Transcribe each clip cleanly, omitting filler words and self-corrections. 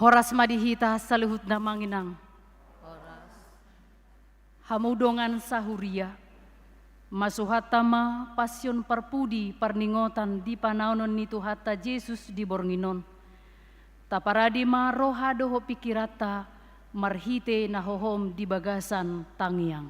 Horas madihita salihut na manginang. Hamudongan sahuria. Masuhatama pasyon parpudi parningotan di panaunon nitu hatta Yesus di bornginon. Taparadima roha doho pikirata marhite nahohom di bagasan tangiang.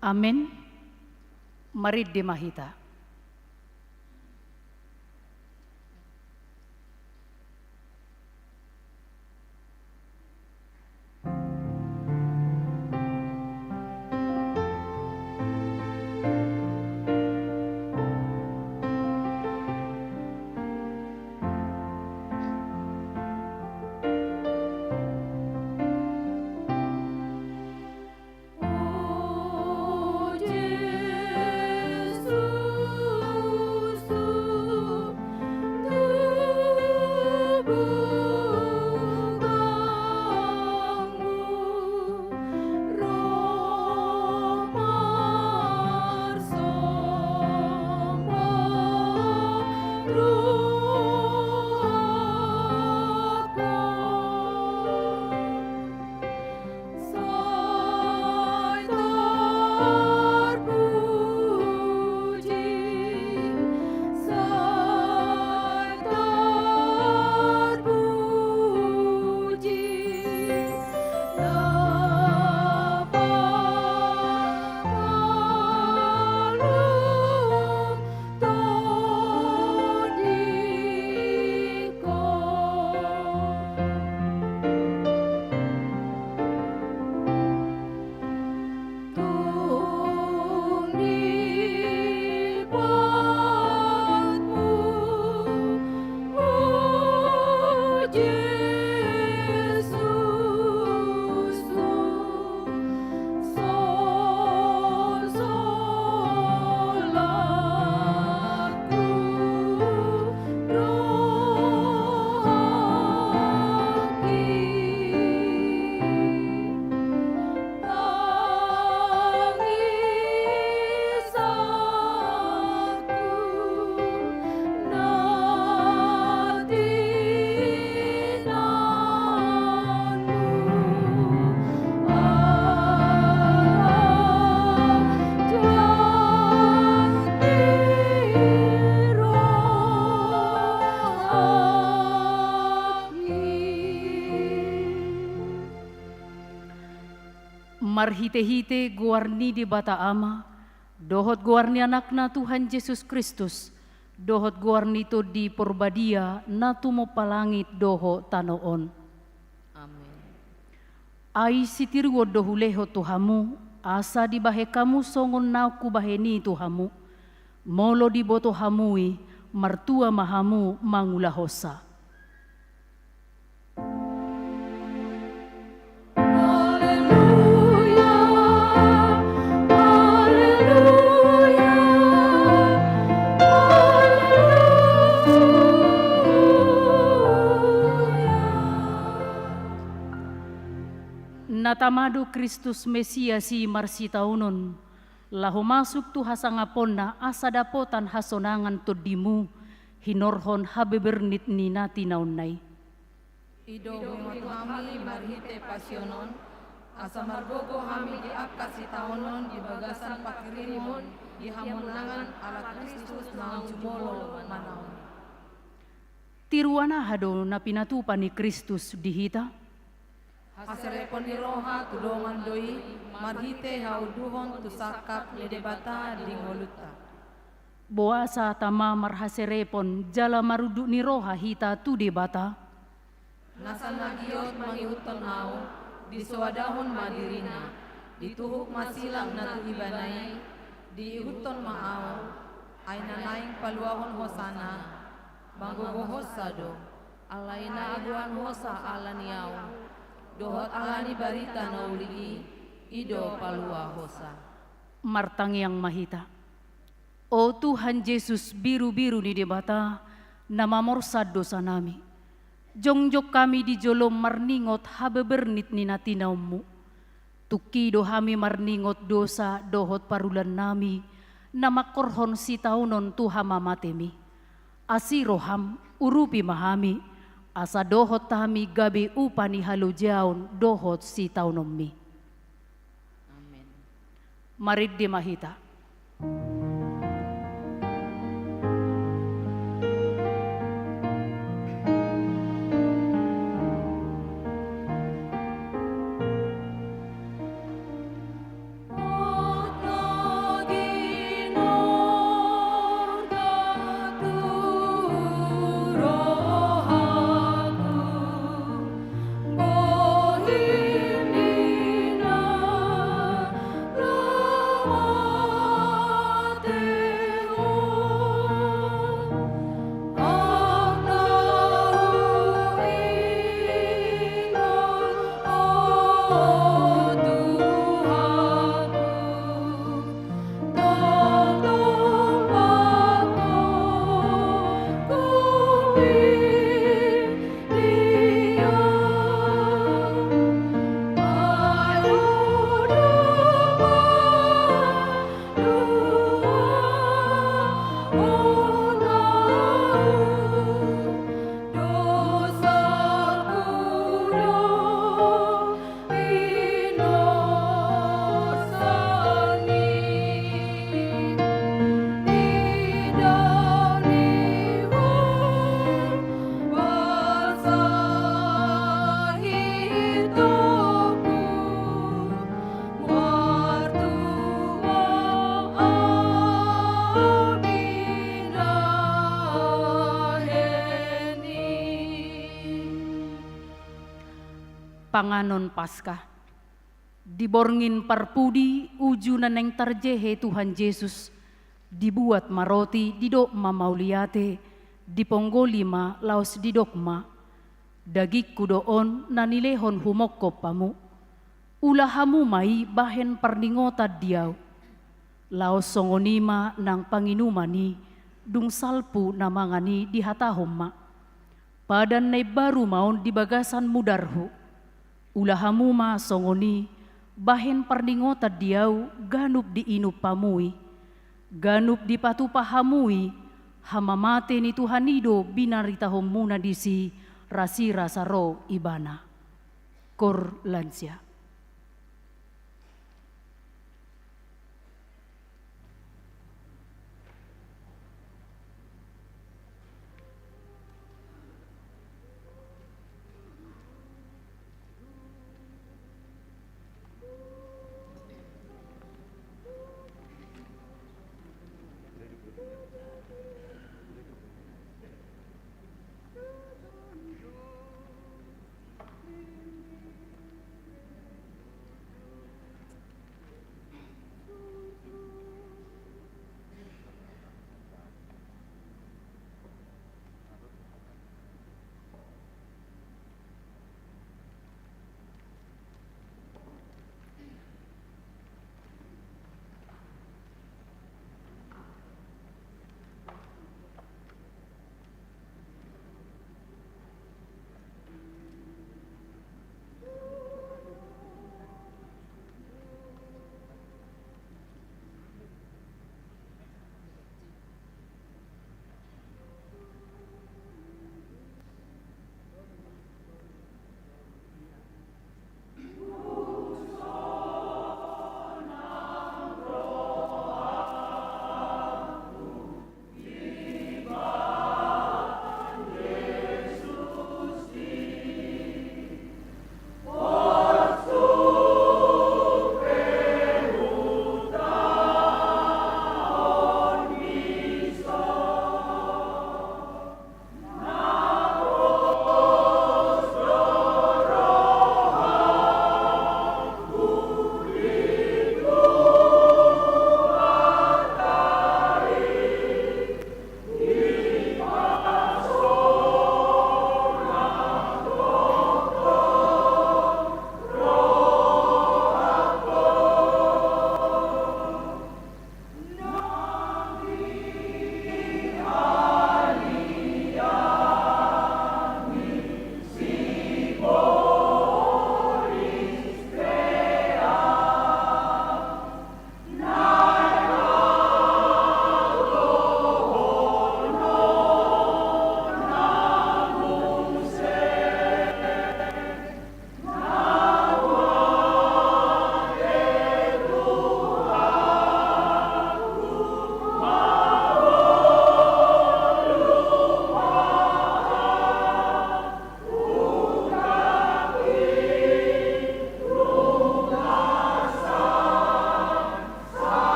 Amin. Mari dimahita. Marhite-hite guarni di bata ama, dohot guarni anakna Tuhan Yesus Kristus, dohot guarni to di porbadia na tumo palangit doho tanoon. Amin. Ai sitirwo dohuleho Tuhamu, asa di bahe kamu songon nauku baheni Tuhamu, molo di boto hamui, martua mahamu mangulahosa. Natamado Kristus Mesiasi marsitaunon, lahu masuk tu hasangapon na asa dapotan hasonangan to dimu, hinorhon habebernit ni nati naunay. Ido hami marhite pasyonon, asa margogo hami di akasi taonon di bagasan pakirimon, Iha menangan ala Kristus naung jumolo manaon. Tiruana hado na pinatupa ni Kristus dihita. Haserepon ni roha tudongan doi marhite hauduhon tusakap ni debata dingoluta. Boasa tama marhaserepon jala marudu ni roha hita tu debata. Nasan nagiot mangihuton au disuadahon madirina dituhuk masilang na tu ibanay diihuton maau ay nanaing paluahon hosana manggogohos sado alayna aguan hosa ala niyaw dohot alani barita na uligi ido palua hosa. Martangyang mahita. O Tuhan Yesus biru-biru ni debata namamorsad dosa nami. Jongjok kami di jolom marningot habebernit ni natinawmu. Tukido hami marningot dosa dohot parulan nami namakorhon si taunon Tuhan mamatemi. Asiroham urupi mahami asa dohot tami gabi upani halujaon dohot si taunommi. Amen. Marid di mahita. Panganon Paskah. Diborngin parpudi ujunan yang terjehe Tuhan Yesus. Dibuat maroti didok mamauliate. Diponggolima laos didokma. Dagik kudoon nanilehon humokko pamu. Ulahamu mai bahen parningota diaw. Laos songonima nang panginumani. Dung salpu namangani dihatahoma. Padan nay baru maun di bagasan mudarhu. Ulahamu ma songoni bahen parningota diau ganup di inup pamui. Ganup di patu pahamui hamamate ni Tuhanido binarita homuna disi rasi rasaro ibana. Kor lansia.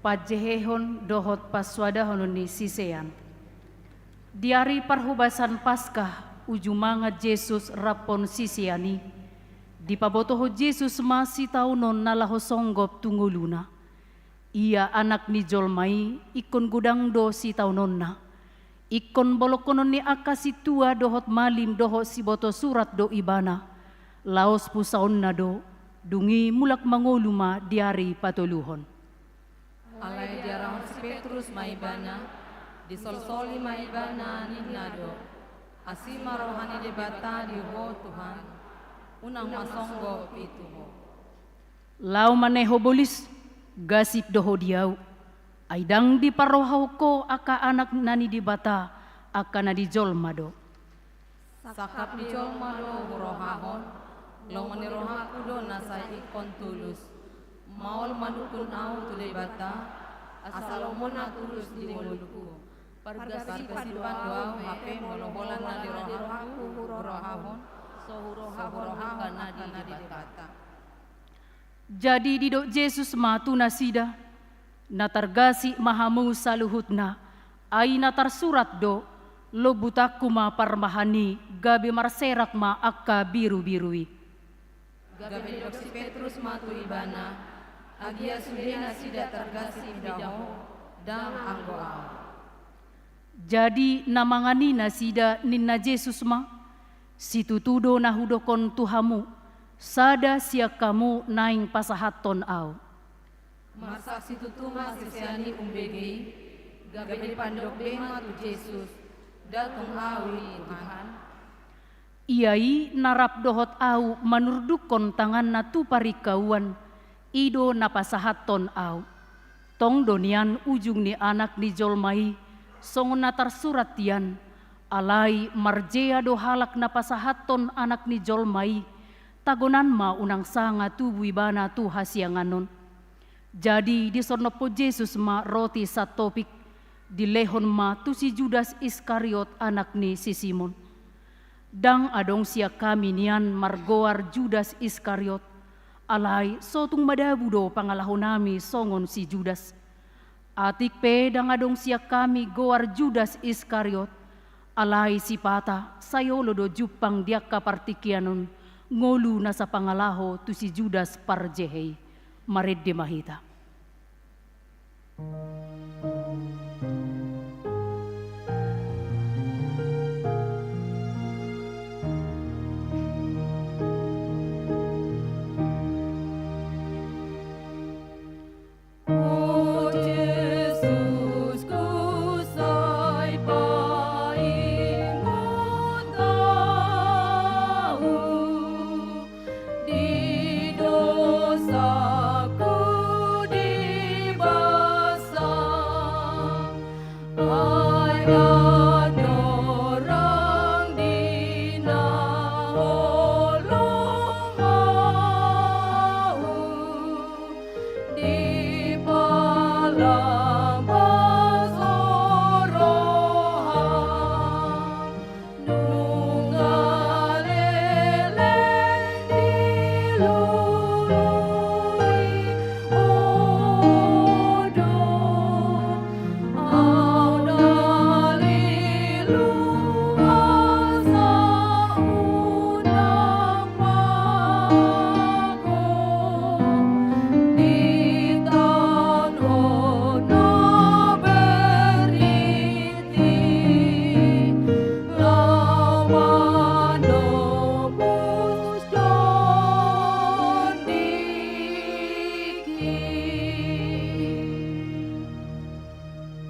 pajehehon dohot paswadahon ni sisean. Di hari perhubasan Paskah ujumangat Yesus rapon sisiani. Di pabotoho Yesus masih taunon nalaho songgop tunguluna. Ia anak ni jolmai ikon gudang do si taunonna. Ikon bolokonon ni akasi tua dohot malim dohot si boto surat do ibana. Laos pusaon na do, dungi mulak mangoluma di hari patuluhon. Alai diarahon si Petrus maibana, disolsoli maibana ninado. Asima rohani debata diho Tuhan, unang masonggo pituho. Lau maneho bolis, gasip doho diau. Aidang di parohaw ko aka anak nani di bata, aka na di jolmado. Sakap di jolmado hurohahon, lau manirohaku do nasay ikon tulus. Maol madukun au tulay bata, asalomon na tulus di mulutku. Pargasipan doau hape moloholan na di rohaku hurohahon, so hurohahon kana di bata. Jadi didok Yesus matu nasida, natargasi mahamu saluhutna, ay natar surat do, lo butaku ma parmahani, gabi marserak ma akka biru-birui. Gabi dok si Petrus matu ibana, agia sudena sida targasi daho, dang anggoa. Jadi namangani nasida ninna Yesus ma, situtudo nahudokon tuhamu, sada siak kamu naing pasahaton au. Marsak situtuma sisiani umbegi, gabi pandok bema tu Yesus, datung awi Tuhan. Iai narap dohot au manurdukon tangan na tu parikauan, ido napasahaton au. Tong donian ujung ni anak ni jolmai, song natar surat tian, alai marjea do halak napasahaton anak ni jolmai, tagonan ma unang sanga tubuh ibana tu hasianganon. Jadi di sonopo Yesus ma roti satopik, di lehon ma tu si Judas Iskariot anak ni si Simon. Dang adong siya kami nian margoar Judas Iskariot, alai sotung madabu do pangalahon nami songon si Judas. Atik pe dang adong siya kami goar Judas Iskariot, alai si pata sayolo do jupang dia kapartikianon, ngolu na sa pangalaho tu si Judas parjehei, marid di mahita.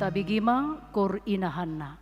Tabigima kor inahanna.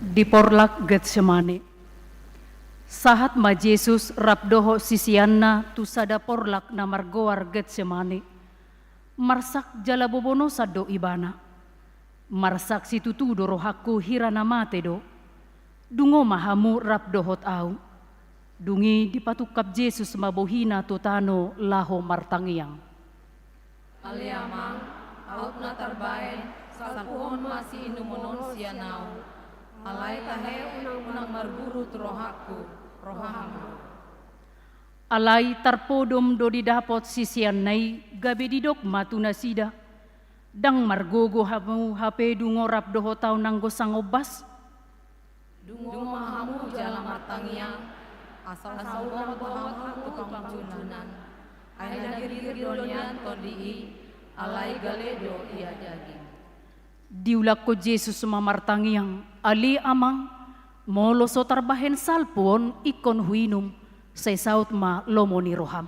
Di porlak Getsemane. Sahat ma Jesus rapdoho sisianna tu sada porlak na margoar Getsemane. Marsak jala bobono sado ibana. Marsak situtu dorohaku hirana mate do. Dungo mahamu rapdohot au. Dungi dipatukap Jesus mabohina tutano laho martangiang. Aliamang, aut na tarbaen, sapuhon masih inumonon sianau. Alay tahe unang marburu rohaku, rohamu. Alay tarpodom do didapot sisian nai gabe didok matuna sida. Dang margogo hamu hape dungo rapdoho tau nanggo sangobas. Dungo mahamu jalan martangiang, asal saungan bahang tukang cunan. Aina girir donian tondii, alai galedo ia daging. Diulak ko Jesus mamartangiang, ali amang, molo so tarbahen salpon ikon huinum, say saut ma lomo ni roham.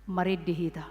Marid dihita.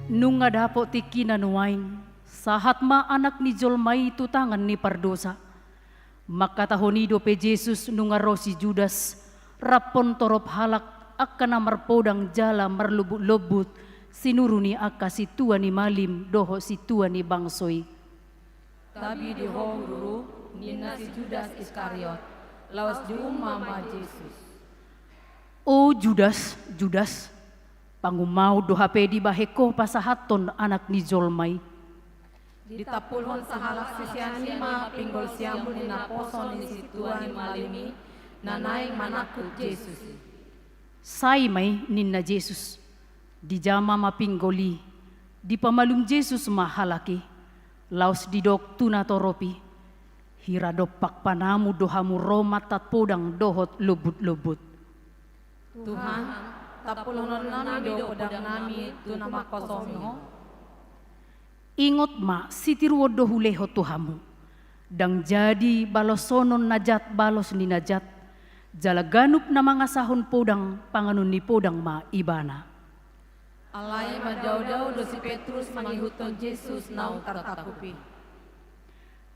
Nung ngadapo ti kinanuain, sahat ma anak ni Jolmay tutangan ni pardosa. Makatahonido pe Jesus nung aro si Judas, rapon torop halak akka na marpodang jala marlubut-lubut, sinuru ni akka si tua ni malim doho si tua ni bangsoy. Tabi di honguru, nina si Judas Iskariot, lawas di umama Jesus. O Judas, Judas, pangumaw do hape di baheko pasahaton anak ni Jolmay. Ditapulhon sa halak si sianima, pinggol siyamu ni naposon ni si Tuan ni malimi, nanay manakot Jesus. Say may ninna Jesus, di jama mapinggoli, di pamalum Jesus mahalaki, laos di dok tunatoropi, hiradopak panamu dohamu romat tat podang dohot lubut-lubut. Tuhan, tapulhon nami do podang nami tunamakosomho. Ingot ma sitiruo dohuleho tuhamu, dang jadi balosonon najat balos ni najat, jalaganup na mga sahon podang panganun ni podang ma ibana. Alay madaw-daw do si Petrus mangihuton Jesus naung tatakupi.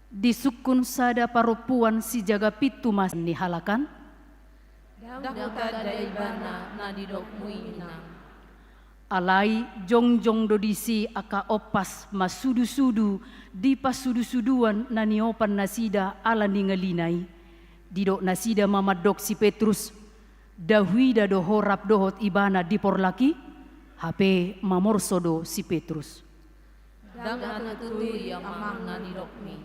Disukun sada parupuan si jaga pitu mas ni halakan, Dahuta daibana na didok muinang. alay jongjong dodisi aka opas masudu-sudu di pasudu-suduan na niopan nasida ala ningalinay. Didok nasida mamadok si Petrus, dahwida do horap dohot ibana di porlaki, hape mamorsodo si Petrus. Dang natutui amang na didok mi.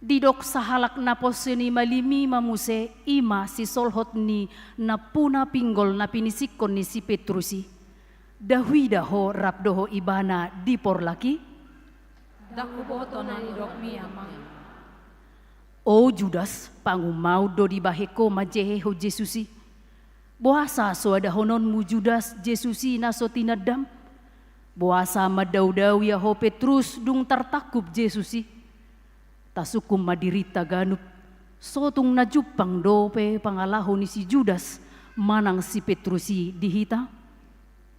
Didok sahalak na poseni malimi mamuse ima si solhot ni na puna pinggol na pinisikon ni si Petrusi. Dahui daho rap doho ibana di porlaki. Daku boto na ni dok mi amang. O Judas pangumau do di baheko majehe ho Jesusi. Boasa so ada honon mu Judas Jesusi na so tinadam. Boasa madau-dau ya ho Petrus dung tertakup Jesusi. Tasukum madirita ganup. Sotung najupang dope pangalaho ni si Judas manang si Petrusi dihita.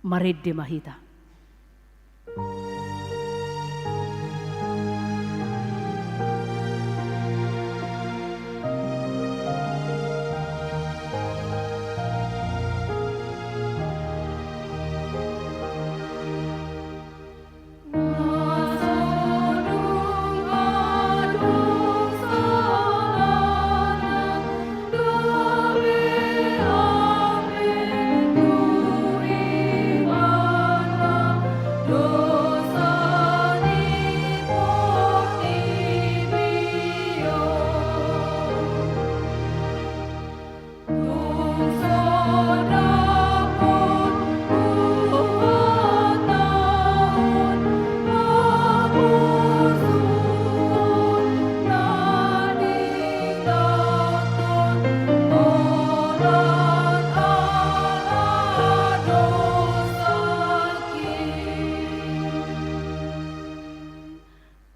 Marede mahita.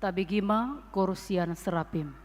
Tabigima korusian serapim.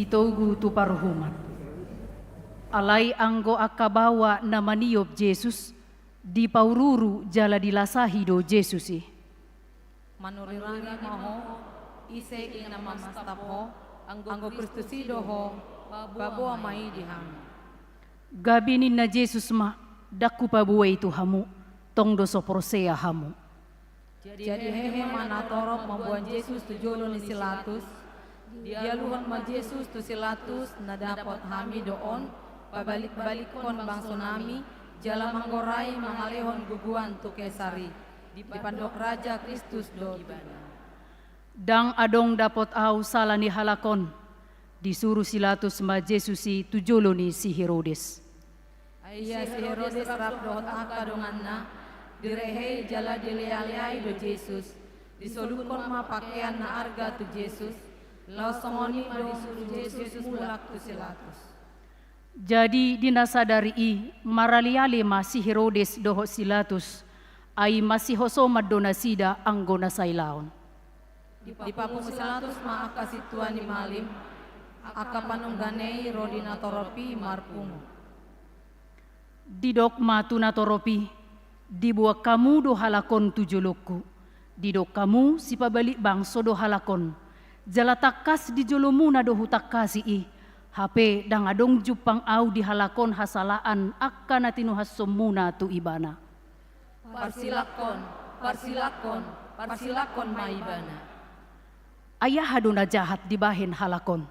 Ditogu tu paruhuman. Alai anggo akabawa nama niop Jesus, di paururu jala dilasahi do Jesusi. Manurirangi maho, ise ing nama mastapo, anggo Kristusi doho, babo amai dihang. Gabinin na Jesus ma, daku pabuay tu hamu, tong do soprosea hamu. Jadi hehe mana torop membuat Yesus tu jolo ni silatus, dialuhon ma Yesus tu silatus na dapat hami doon, pabalik-balikon bangso nami, jala manggorai mangalehon guguan tu kesari, di pandok Raja Kristus do ibana. Dang adong dapot au salah ni halakon, disuruh silatus ma Jesusi tujolo ni si Herodes. Iya si Herodes rap dohot aka donganna, direhei jala dilealeai do Jesus, disolukon ma pakaian na arga tu Jesus, lau songoni ma disuruh Jesus mulak tu silatus. Jadi dinasadari maraliali masih Herodes doho silatus ai masih hoso madona sida anggona sailaon. Di papung silatus ma aka situan ni malim, aka panungganei rodina toropi marpungu. Didok matuna toropi, dibuat kamu do halakon tujoloku, didok kamu si pabalik bangso do halakon, jala takas di jolomuna do hutakasi HP dang adong jupang au di halakon hasalaan akka natinu hassomuna tu ibana. Parsilakon ma ibana. Ayah haduna jahat dibahin halakon.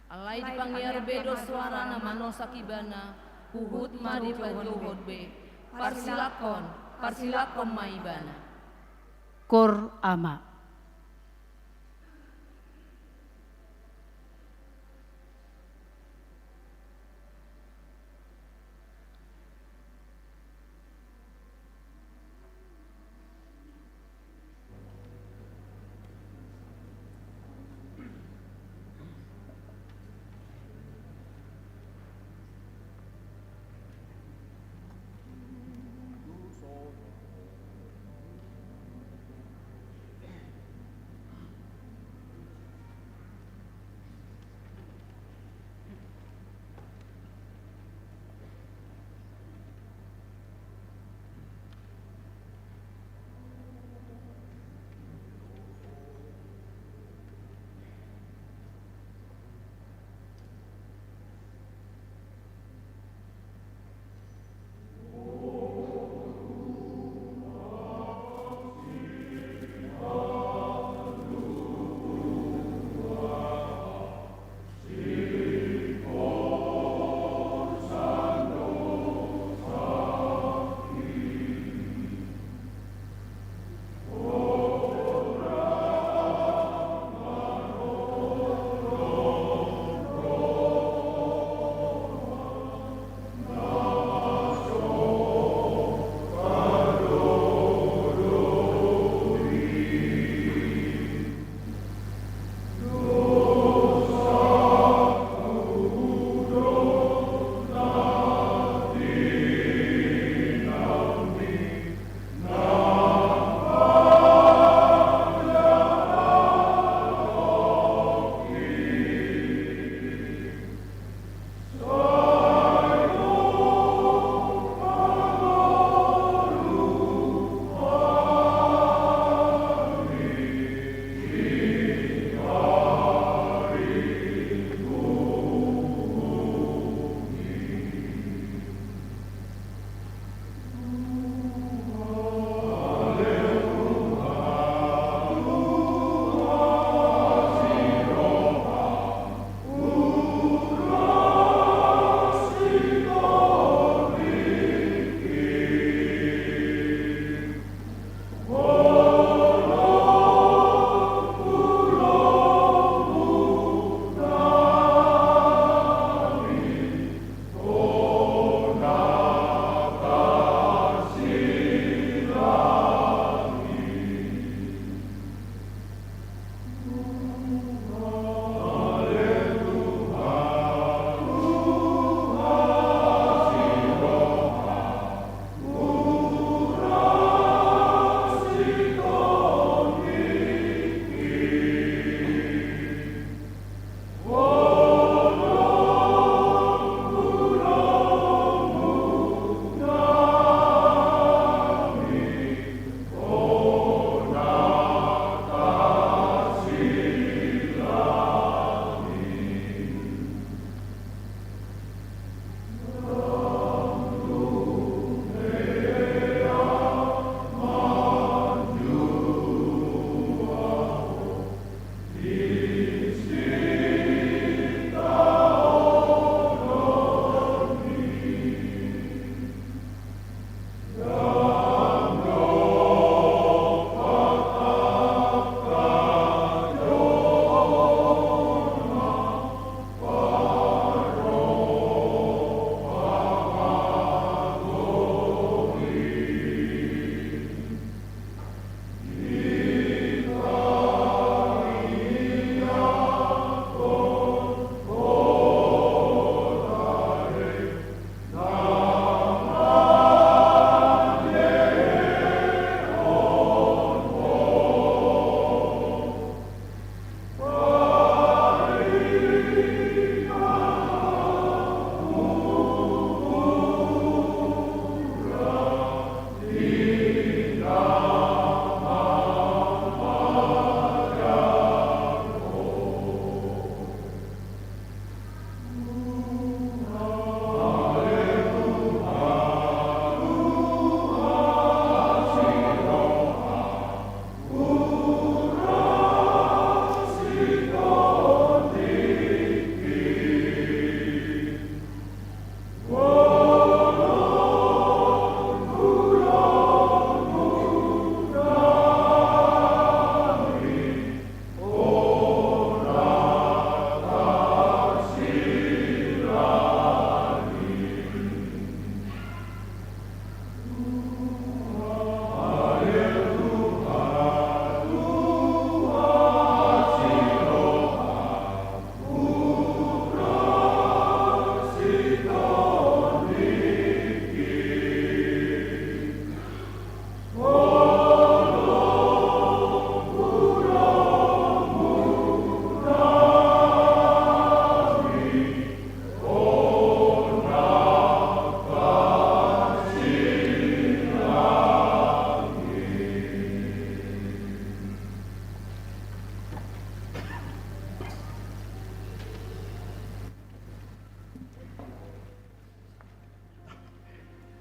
Alai dipanggil bedo suara na manosak ibana, huhut ma di pajuhod be. Parsilakon ma ibana. Kor ama.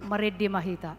Maredde Mahita.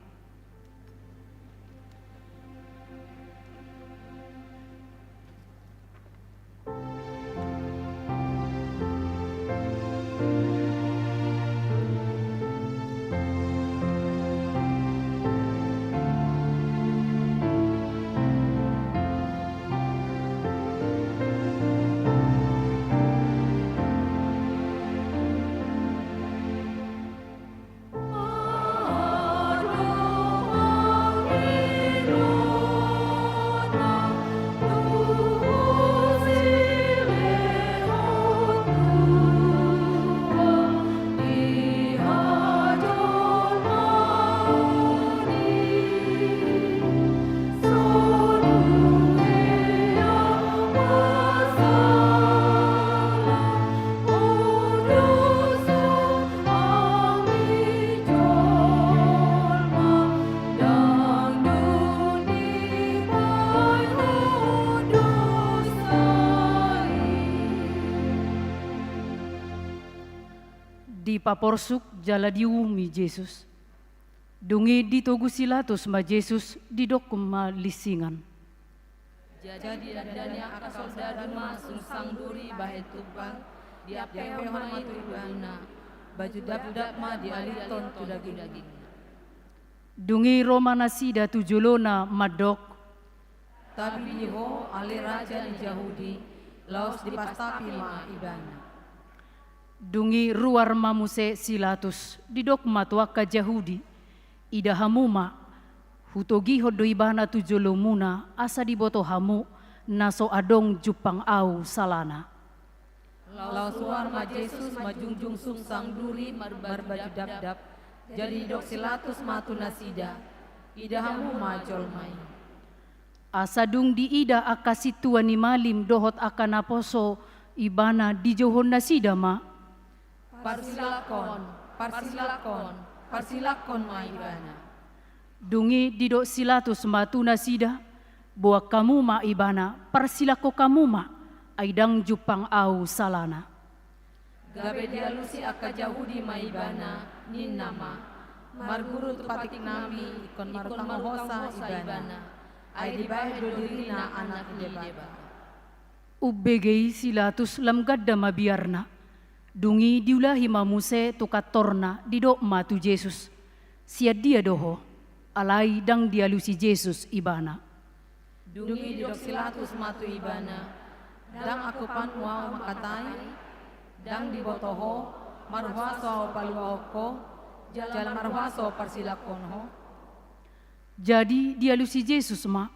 Di paporsuk jala diumi Jesus. Dungi ditogu silatus ma Jesus didok ma lisingan. Jadi adanya aka soldadu ma sungsang duri bahe tubang diapehon ma itu ibana baju dap ma dialiton tu daging. Dungi Roma nasida tujulona madok. Tapi niho ale raja ni Yahudi laos dipastapi ma ibana. Dungi ruar mamuse silatus didok matuaka Yahudi. Ida hamuma hutogi hodo ibana tujulomuna asa diboto hamu naso adong jupang au salana. Laos suar ma Jesus majungjung sungsang duri barbaju dap jadi dok silatus matu nasida ida hamu ma jolmai. Asadung di ida akasitua ni malim dohot akanaposo ibana di johon nasida ma. Parsilakon ma ibana. Dungi didok silatus matu nasida buat kamu ma ibana parsilako kamu ma aidang jupang au salana. Gabe dialusi aka Yahudi ma ibana nin nama marguru tu patik nami ikon marutangohosa ibana ay dibahe do dirina anak deba. Ubbegei silatus lam gadda mabiarna. Dungi diulahi mamuse tukatorna didok matu Jesus. Siad dia doho alai dang dialusi Jesus ibana. Dungi didok silatus matu ibana dang aku panwao makatai dang dibotoho marhuaso paluaoko jalan marhuaso parsilakonho. Jadi dialusi Jesus ma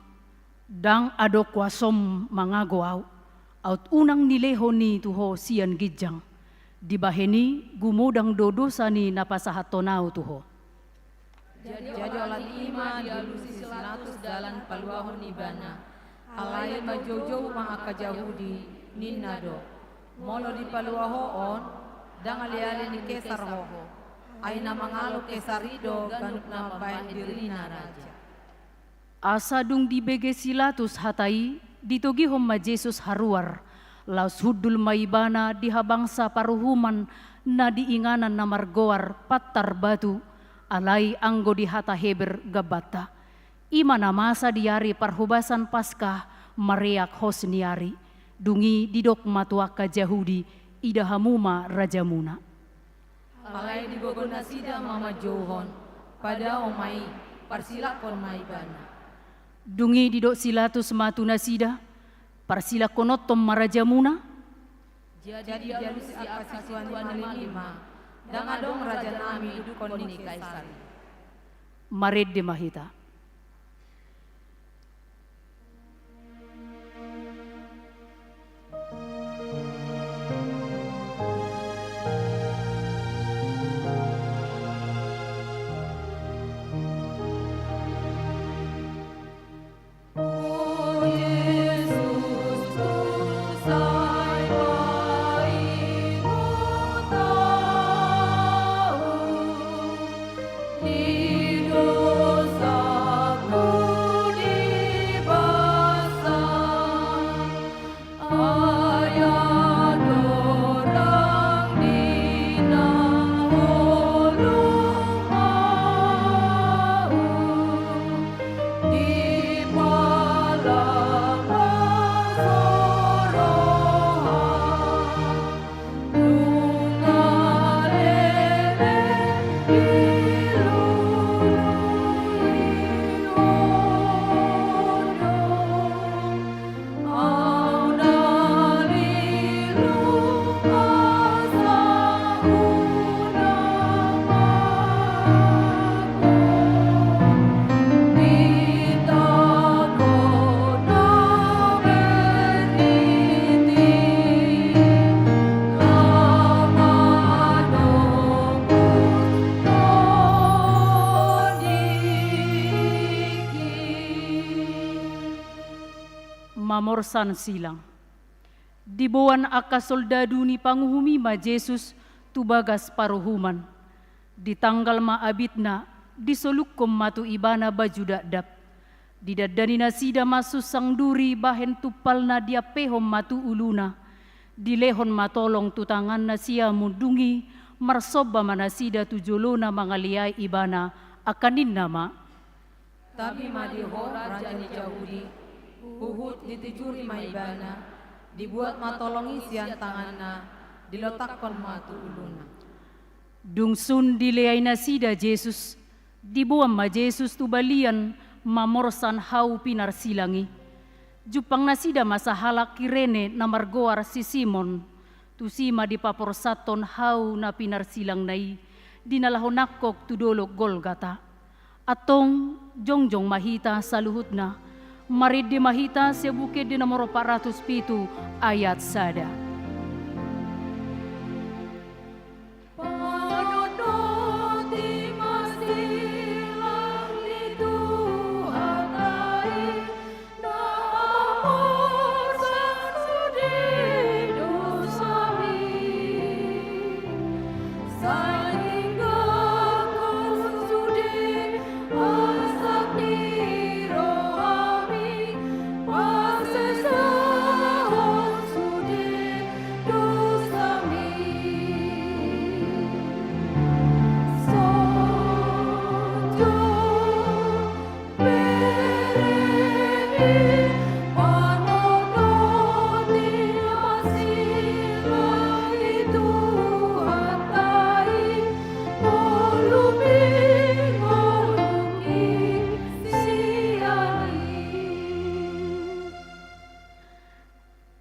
dang ado kwasom mangagoau aut unang nileho ni tuho sian gijang. Dibaheni gumudang dodosa ni napasahatonau tuho. Jadi olan ima dialusi silatus dalan paluahon ibana. Alay majojo ma aka Yahudi ninado. Molo di paluahoon dang aliali ni Kesar hoho. Ay na mangalo Kesarido ganuk na mabayan dirina raja. Asadung dibege silatus hatai ditogihom ma Jesus haruar. Laus hudul maibana dihabangsa paruhuman na diinganan na margoar patar batu alai anggo di hata heber gabata. Ima na masa diari parhubasan paskah mariak hosniari. Dungi didok matuaka Yahudi ida hamuma rajamuna. Alai dibogon nasida mama johon pada omai parsilakon maibana. Dungi didok silatus matu nasida parsila konotom marajamuna. Jadi dialusi aka siswan malima dang adong raja nami dukon ni Kaisar. Maredde Mahita. Di dosa mamorsan silang. Dibuan aka soldadu ni panguhumi ma Jesus tubagas paruhuman. Ditanggal maabit na, disolukkom matu ibana baju dakdap. Didadani na sida masus sang duri bahen tupal na dia pehom matu uluna. Dilehon matolong tutangan na siya mundungi, marsoba manasida tujolona mangaliay ibana akanin nama. Tapi madiho raja ni Yahudi, huhut ditijuri maibana, dibuat matolongi sian tanganna, dilotakkan matu uluna. Dungsun dileay na sida Jesus, dibuam ma Jesus tubalian mamorsan hau pinar silangi. Jupang na sida masahalak kirene na margoar si Simon, tusima di paporsaton hau na pinar silang nai, dinalahonakok tudolok Golgata. Atong jongjong mahita sa luhut na, marid di mahita sa bukid di nomor 407 ayat sada.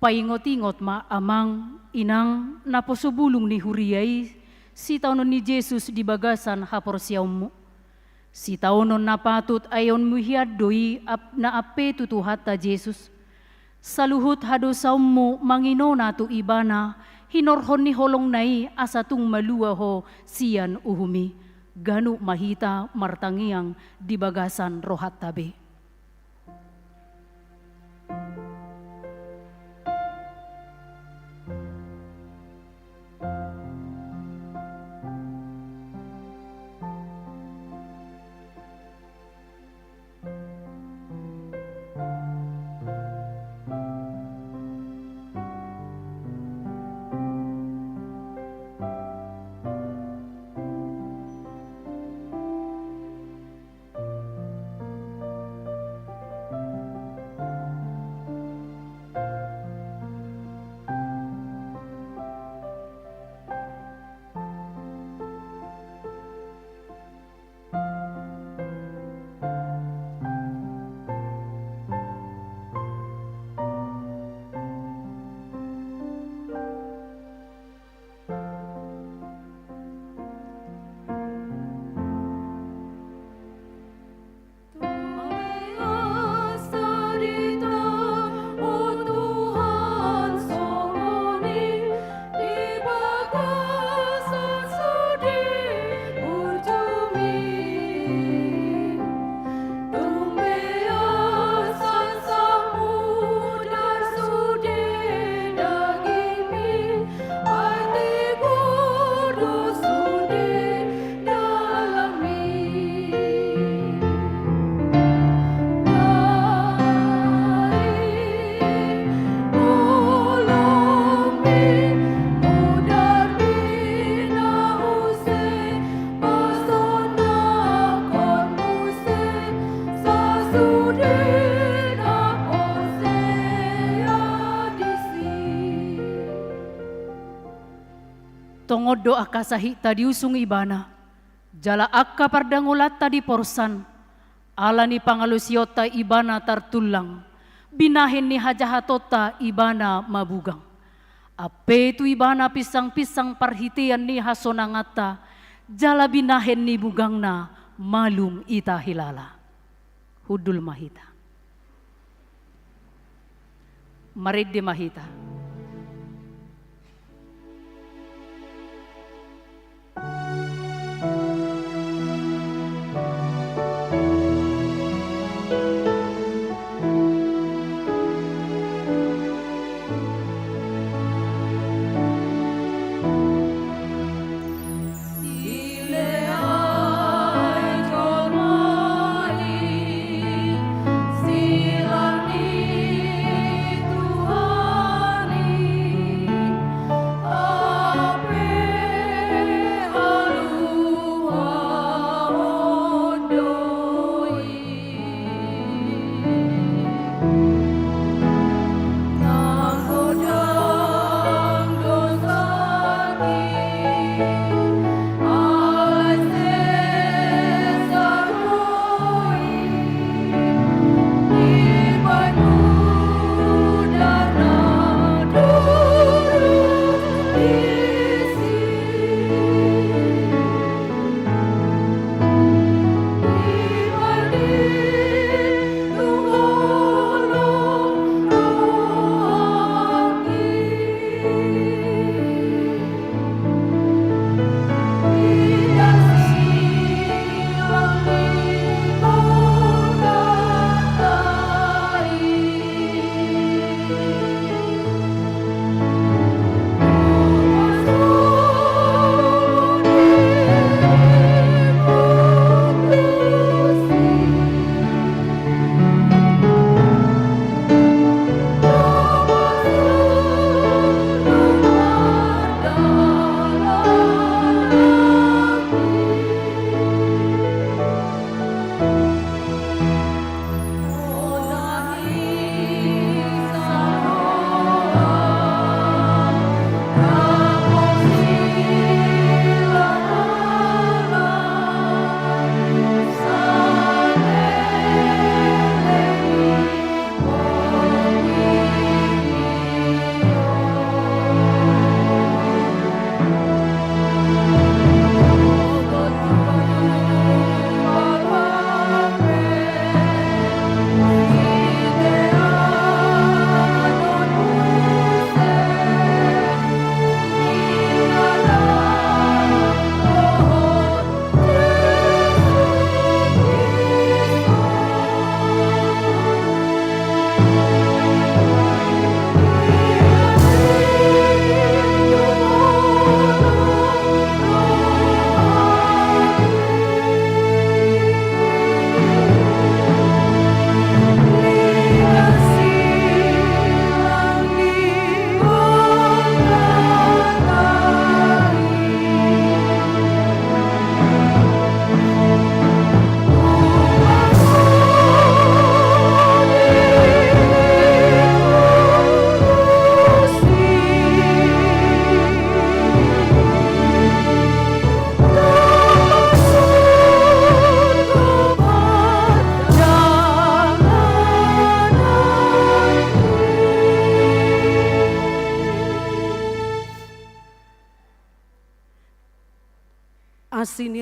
Paingot-ingot ma amang inang naposubulong ni Huriyay, si taunon ni Jesus di bagasan haporsiyaw mo. Si taunon napatut ayon muhiad doi na ape tutuhat ta Jesus. Saluhut hadosaw mo mangino na tu ibana, hinorhon ni holong nai asatung maluaho siyan uhumi. Ganu mahita martangiang di bagasan rohat tabe. Tongod doa kasahi tadi usung ibana, jala akka pardangulat tadi porsan, ala ni pangalusiota ibana tartulang, binahin ni hajahatota ibana mabugang. Ape tu ibana pisang-pisang parhitian ni hasonangata, jala binahin ni bugang na malum ita hilala. Hudul mahita. Marid di mahita.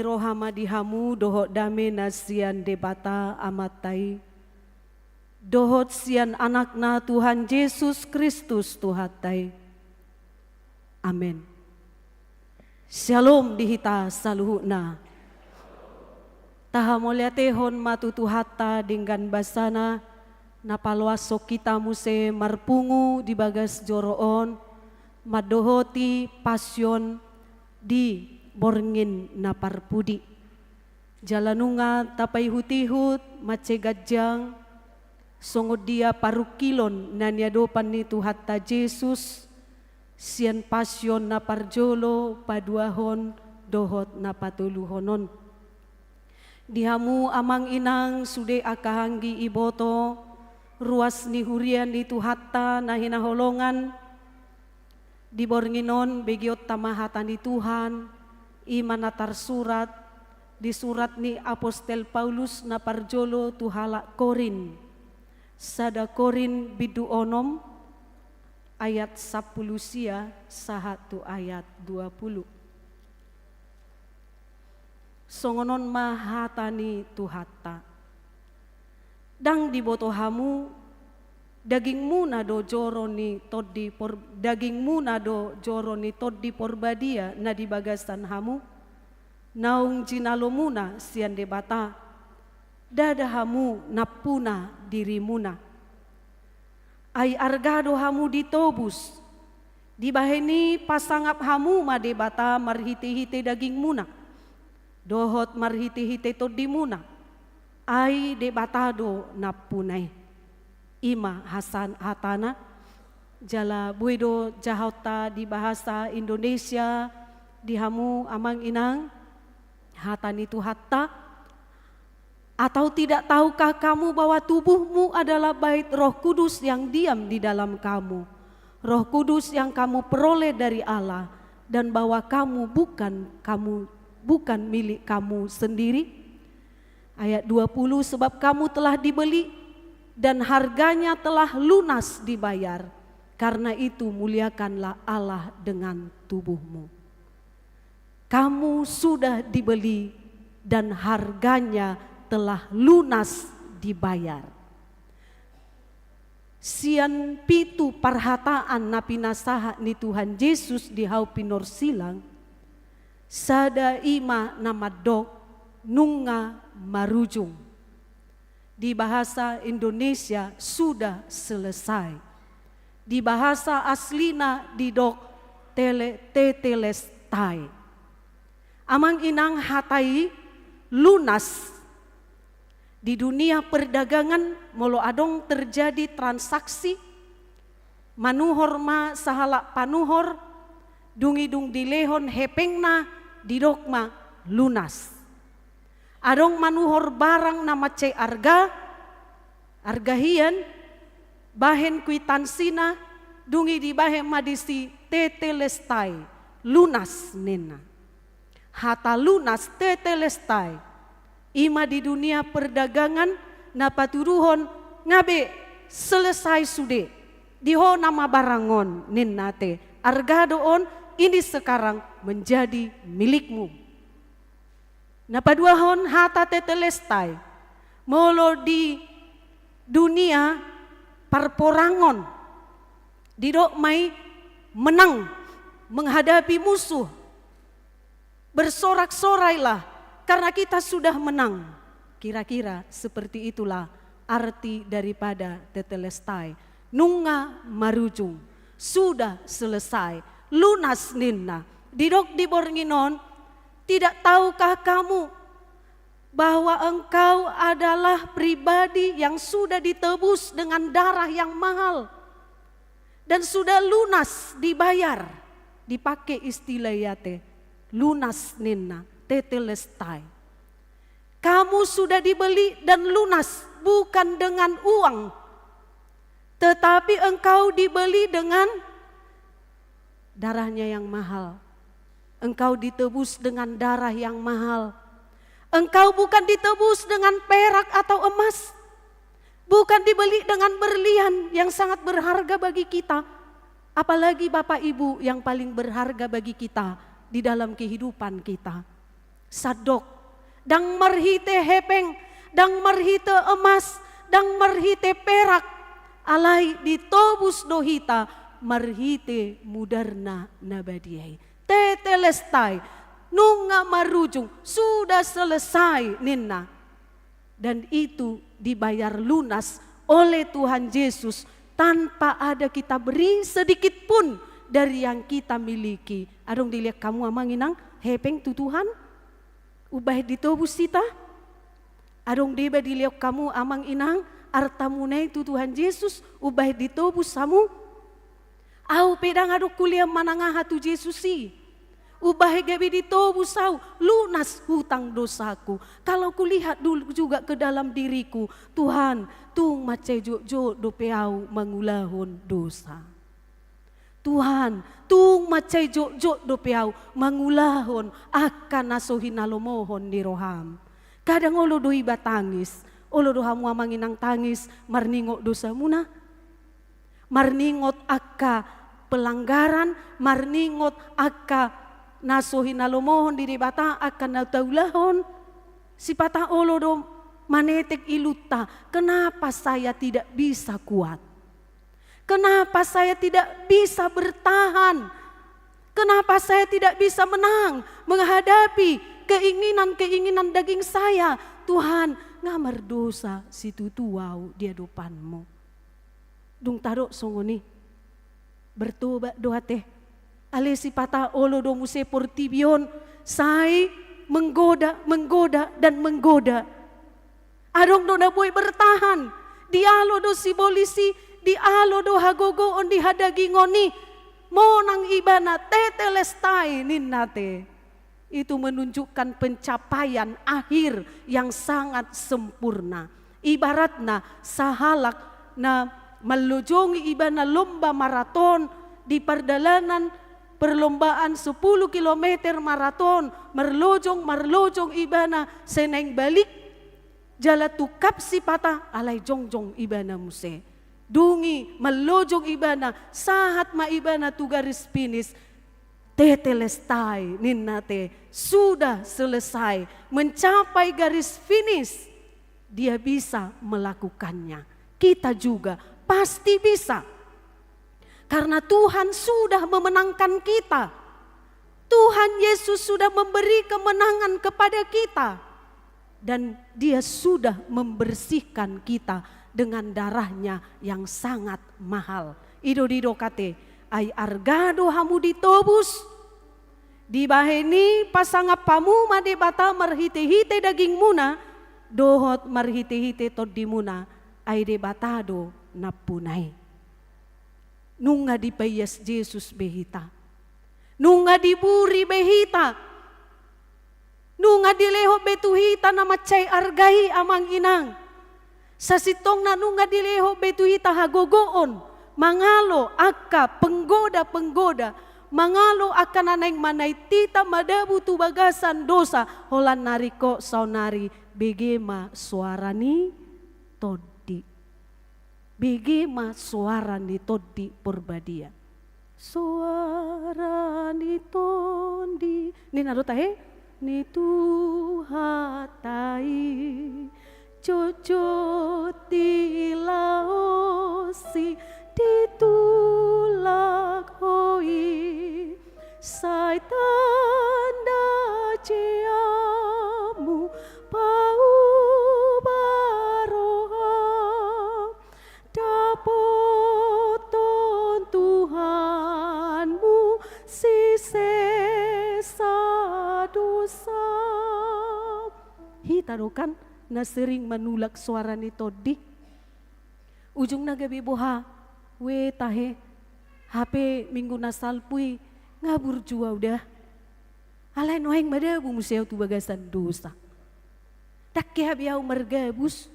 rohama dihamu dohot dame nasian debata amatai. Dohot sian anakna Tuhan Yesus Kristus Tuhatai. Amin. Shalom dihita saluhuna. Taha mulia tehon matutu hatta dengan basana napalwaso kita muse marpungu di bagas joroon madohoti pasyon di borngin naparpudi. Jalanunga tapai hutihut macegajang songod dia parukilon nanyadopan ni Tuhatta Yesus sian pasyon naparjolo paduahon dohot napatuluhonon. Dihamu amang inang sude akahanggi iboto ruas ni hurian ni Tuhatta na hinaholongan di bornginon begiot tamahatan ni Tuhan iman natar surat di surat ni Apostel Paulus na parjolo tuhala Korin sada Korin bidu onom ayat 10 sia sahatu ayat 20. Songonon mahatani Tuhatta dang dibotohamu dagingmu nado joro ni toddi dagingmu nado joro ni toddi porbadia na di bagasan hamu naung jinalomuna sian debata dadahamu napuna dirimuna ai argado hamu ditobus dibaheni pasangap hamu madebata marhite-hite dagingmuna dohot marhite-hite toddimuna ai debatado napunai ima hasan hatana jala buedo jahota di bahasa Indonesia dihamu amang inang hatani itu hatta. Atau tidak tahukah kamu bahwa tubuhmu adalah bait Roh Kudus yang diam di dalam kamu, Roh Kudus yang kamu peroleh dari Allah, dan bahwa kamu bukan milik kamu sendiri. Ayat 20, sebab kamu telah dibeli dan harganya telah lunas dibayar. Karena itu muliakanlah Allah dengan tubuhmu. Kamu sudah dibeli dan harganya telah lunas dibayar. Sian pitu parhataan napi nasaha ni Tuhan Yesus di hau pinor silang. Sada ima nama dok nunga marujung. Di bahasa Indonesia sudah selesai. Di bahasa aslina di dok tetelestai. Amang inang hatai lunas. Di dunia perdagangan molo adong terjadi transaksi manuhor ma sahala panuhor dungidung dilehon hepengna didokma lunas. Adong manuhor barang nama ce arga hian bahen kwitansinya dungi di bahen madisi tetelestai lunas nena. Hata lunas tetelestai. Ima di dunia perdagangan napaturuhon ngabe selesai sude diho nama barangon ninnate argadoon ini sekarang menjadi milikmu. Napaduahon hata tetelestai molo di dunia parporangon didok mai menang menghadapi musuh bersorak-sorailah karena kita sudah menang. Kira-kira seperti itulah arti daripada tetelestai. Nunga marujung. Sudah selesai. Lunas ninna. Didok di bornginon. Tidak tahukah kamu bahwa engkau adalah pribadi yang sudah ditebus dengan darah yang mahal. Dan sudah lunas dibayar. Dipakai istilah yate. Lunas ninna. Tetelestai. Kamu sudah dibeli dan lunas bukan dengan uang, tetapi engkau dibeli dengan darahnya yang mahal. Engkau ditebus dengan darah yang mahal. Engkau bukan ditebus dengan perak atau emas, bukan dibeli dengan berlian yang sangat berharga bagi kita, apalagi Bapak Ibu yang paling berharga bagi kita di dalam kehidupan kita. sadok, dang marhite hepeng, dang marhite emas, dang marhite perak, alai ditobus dohita, marhite mudarna nabadiai. Tetelestai, nunga marujung, sudah selesai ninna. Dan itu dibayar lunas oleh Tuhan Yesus tanpa ada kita beri sedikit pun dari yang kita miliki. Adong dilihat kamu amang inang hepeng tu Tuhan, ubah ditobus kita. Adong deba dilihat kamu amang inang artamunai tu Tuhan Yesus, ubah ditobus samu. Au pedang adok kuliah manangah tu Yesus si. Ubah gabi ditobus au, lunas hutang dosaku. Kalau kulihat dulu juga ke dalam diriku, Tuhan, tung macai jo dopeau mangulahon dosa. Tuhan, tung macai jo dopeau mangulahon akan nasohin alomohon di roham. Kadang olo doi batangis, olo dohamu amanginang tangis, marningot dosa muna. Marningot akka pelanggaran, marningot akka nasohin alomohon diri bata akan nataulahon. Si patah olo do manetek iluta, kenapa saya tidak bisa kuat? Kenapa saya tidak bisa bertahan? Kenapa saya tidak bisa menang menghadapi keinginan-keinginan daging saya? Tuhan, ngamar dosa si tutuau di hadapanmu. Dung taruh songoni, bertobat doa teh. Alesi patah olo do muse portibion, sai menggoda dan menggoda. Adong do na boy bertahan, dialo do si bolisi, dialo do hagogo on di hadagi ngoni, monang ibana tetelestai ninnate. Itu menunjukkan pencapaian akhir yang sangat sempurna. Ibaratna sahalak na melujongi ibana lomba maraton di perjalanan perlombaan 10 km maraton, marlojong ibana seneng balik, jala tukap si patah, alay jongjong ibana muse. Dungi, melojong ibana, sahat ma ibana tu garis finish, tetelestai ninnate, sudah selesai, mencapai garis finish, dia bisa melakukannya. Kita juga pasti bisa. Karena Tuhan sudah memenangkan kita. Tuhan Yesus sudah memberi kemenangan kepada kita. Dan dia sudah membersihkan kita dengan darahnya yang sangat mahal. Ido kate, ay argado hamu ditobus. Di baheni pasangap pamu made bata marhite-hite daging muna. Dohot marhite-hite tod di muna. Ay de batado napunay. Nunga dipayas Yesus behita. Nunga diburi behita. Nunga dileho betuhita na macay argai amang inang. Sa sitong na nunga dileho betuhita hagogoon. Mangalo akka penggoda. Mangalo akka nanay manay tita madabu tubagasan dosa. Holan nariko saunari begema suarani tod. Bagaimana suara ni todi porbadia. Suara ni tondi. Ni naro tahe. Ni tuhatai. Cocoti laosi. Ditulak hoi. Sai tanda ciamu. Pau dapoton Tuhanmu si sesa dosa. Hitarukan na sering manulak suara ni todi. Ujung na gabi boha, we tahe, HP minggu nasalpui, ngabur jua udah. Alay noeng madabu museo tu bagasan dosa. Dakke habiau mergabus.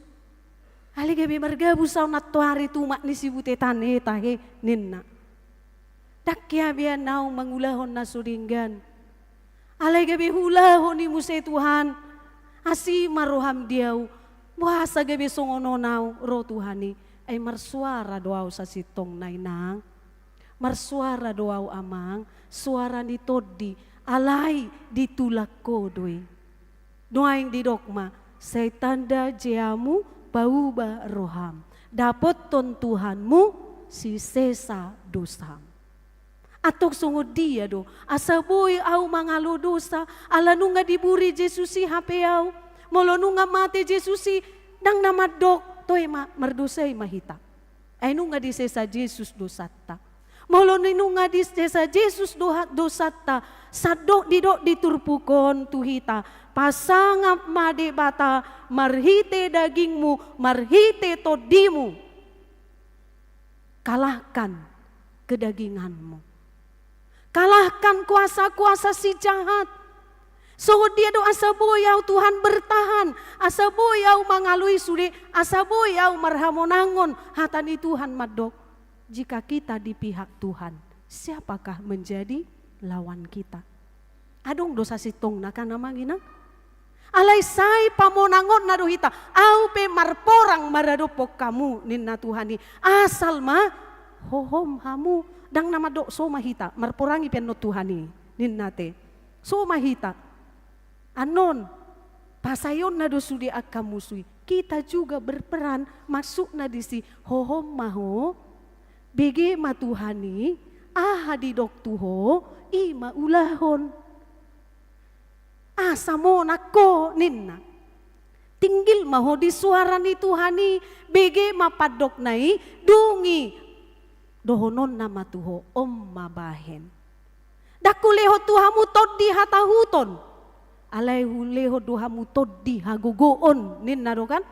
Ali gabi margabus saw natuari tumak ni si butetan tahe ninna. Dakya biya nau mangulahon na suringgan. Alay gabi hulahon ni muse Tuhan. Asi maroham diaw. Buhasa gabi songono nau ro Tuhani. Ay marsuara doaw sa sitong nainang. Marsuara doaw amang. Suara ni todi. Alay ditulak ko doy. Noaing di dogma, setanda jamu bauba roham. Dapat ton Tuhanmu si sesa dosam. Atok sungguh dia do, asa boy au mangalu dosa, ala nunga diburi Jesusi hape au, molo nunga mate Jesusi, dang nama dok, toy merdosai mahita. Ay nunga di sesa Jesus dosata. Molo nunga di sesa Jesus dosata, sadok didok diturpukon tuhita, pasangap made bata, marhite dagingmu, marhite todimu. Kalahkan kedaginganmu. Kalahkan kuasa-kuasa si jahat. So dia do asa boyau Tuhan bertahan. Asa boyau mangalui sude. Asa boyau marhamonangon. Hatani Tuhan madok. Jika kita di pihak Tuhan, siapakah menjadi lawan kita? Adong dosa sitong na kan namang ina. Alay say pamonangon na dohita. Au pe marporang maradopok kamu ninna Tuhani. Asal ma hohom hamu dang nama dok so mahita marporangi piano Tuhani ninnate. So mahita. Anon pasayon na do sudi akamusui. Kita juga berperan masuk na di si hohom maho. Bege matuhani ahadi dok tuho ima ulahon. Asa mo nako ninna. Tinggil maho di suara ni Tuhani bege mapadok nai dungi dohonon nama tuho om mabahen. Dakuleho tuhamu todi hatahuton. Alai huleho duhamu todi hagugoon ninna do kan.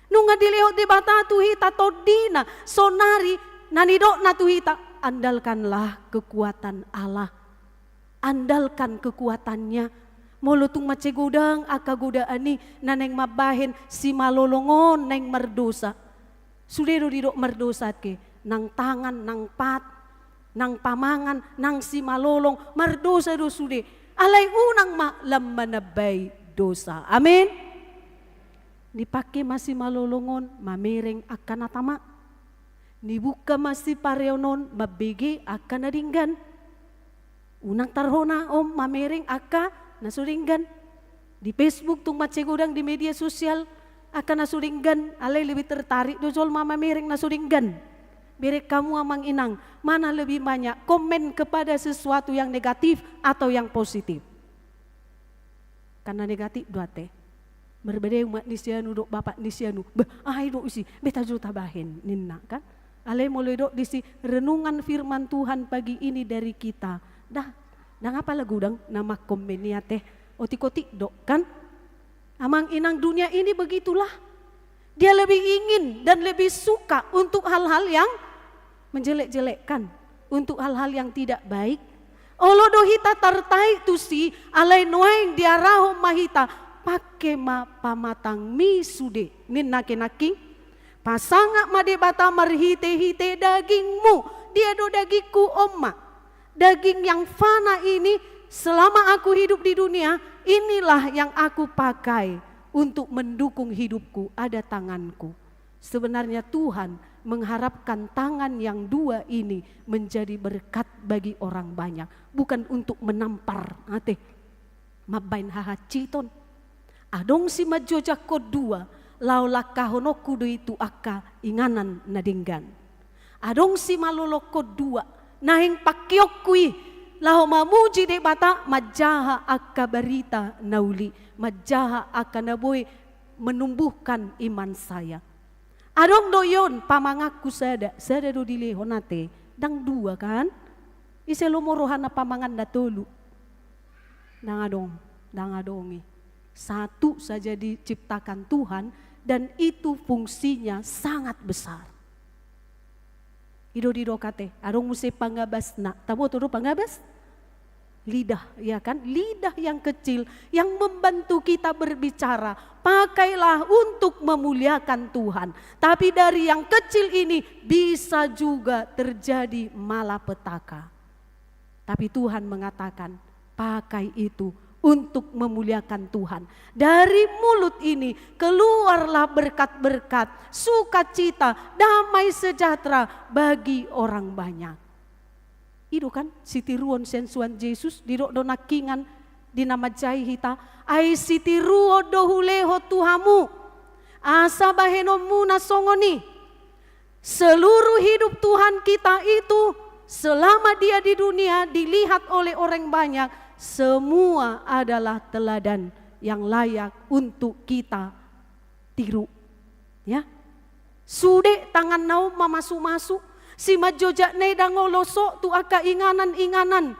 Nunga dileho di bata tuhita todina sonari nanidok na tuhita. Andalkanlah kekuatan Allah. Andalkan kekuatannya. Molutung macegudang akagudaani naneng mabahen si malolongon neng merdosa. Sudero didok merdosa ke nang tangan nang pat nang pamangan nang si malolong merdosa do sude. Alay unang maklam manabay dosa. Amin. Dipake masih malolongon mamereng akan atama. Nibuka masih pareonon mabege akan nadinggan. Unang tarhona om mamereng aka nasuringgan di Facebook tung macegudang di media sosial akan nasuringgan alay lebih tertarik dojol mama mereng nasuringgan. Berek kamu amang inang mana lebih banyak komen kepada sesuatu yang negatif atau yang positif? Karena negatif dua teh berbeda umat nisianu dok bapak nisianu ai dok isi beta juta bahen ninna kan alay mulai dok disi renungan firman Tuhan pagi ini dari kita dah. Nang apa lagu dang nama komenia teh otik-otik dok kan. Amang inang dunia ini begitulah. Dia lebih ingin dan lebih suka untuk hal-hal yang menjelek-jelekkan. Untuk hal-hal yang tidak baik. Olo dohita tartai tu si alay noeng diaraho mahita. Pake ma pamatang mi sude. Nin nake-naki. Pasangak made bata marhite-hite dagingmu. Dia do dagiku oma. Daging yang fana ini selama aku hidup di dunia inilah yang aku pakai untuk mendukung hidupku ada tanganku. Sebenarnya Tuhan mengharapkan tangan yang dua ini menjadi berkat bagi orang banyak. Bukan untuk menampar ate mabain hahaciton. Adong si majojak ko dua laulak kahonoku do itu aka inganan nadinggan. Adong si malolok ko dua nahing pakyokui laho mamuji de bata majaha akka barita nauli majaha akka naboy menumbuhkan iman saya. Adong doyon pamangaku sada do dileho nate dang dua kan iselomorohan na pamangan na tulu dang adongi satu saja diciptakan Tuhan dan itu fungsinya sangat besar. Ido kate, arong musi pangabas na, tabo turu pangabas? Lidah, ya kan? Lidah yang kecil yang membantu kita berbicara. Pakailah untuk memuliakan Tuhan. Tapi dari yang kecil ini bisa juga terjadi malapetaka. Tapi Tuhan mengatakan, pakai itu untuk memuliakan Tuhan. Dari mulut ini keluarlah berkat-berkat, sukacita, damai sejahtera bagi orang banyak. Itu kan siti ruon sensuan Yesus didok donakingan dinamajai hita ai sitiruo dohuleho Tuhamu asa bahenomu nasongoni. Seluruh hidup Tuhan kita itu selama dia di dunia dilihat oleh orang banyak, semua adalah teladan yang layak untuk kita tiru. Ya, sude tangan nau mamasu-masu, si majojak nedang ngolosok tu aka inganan-inganan.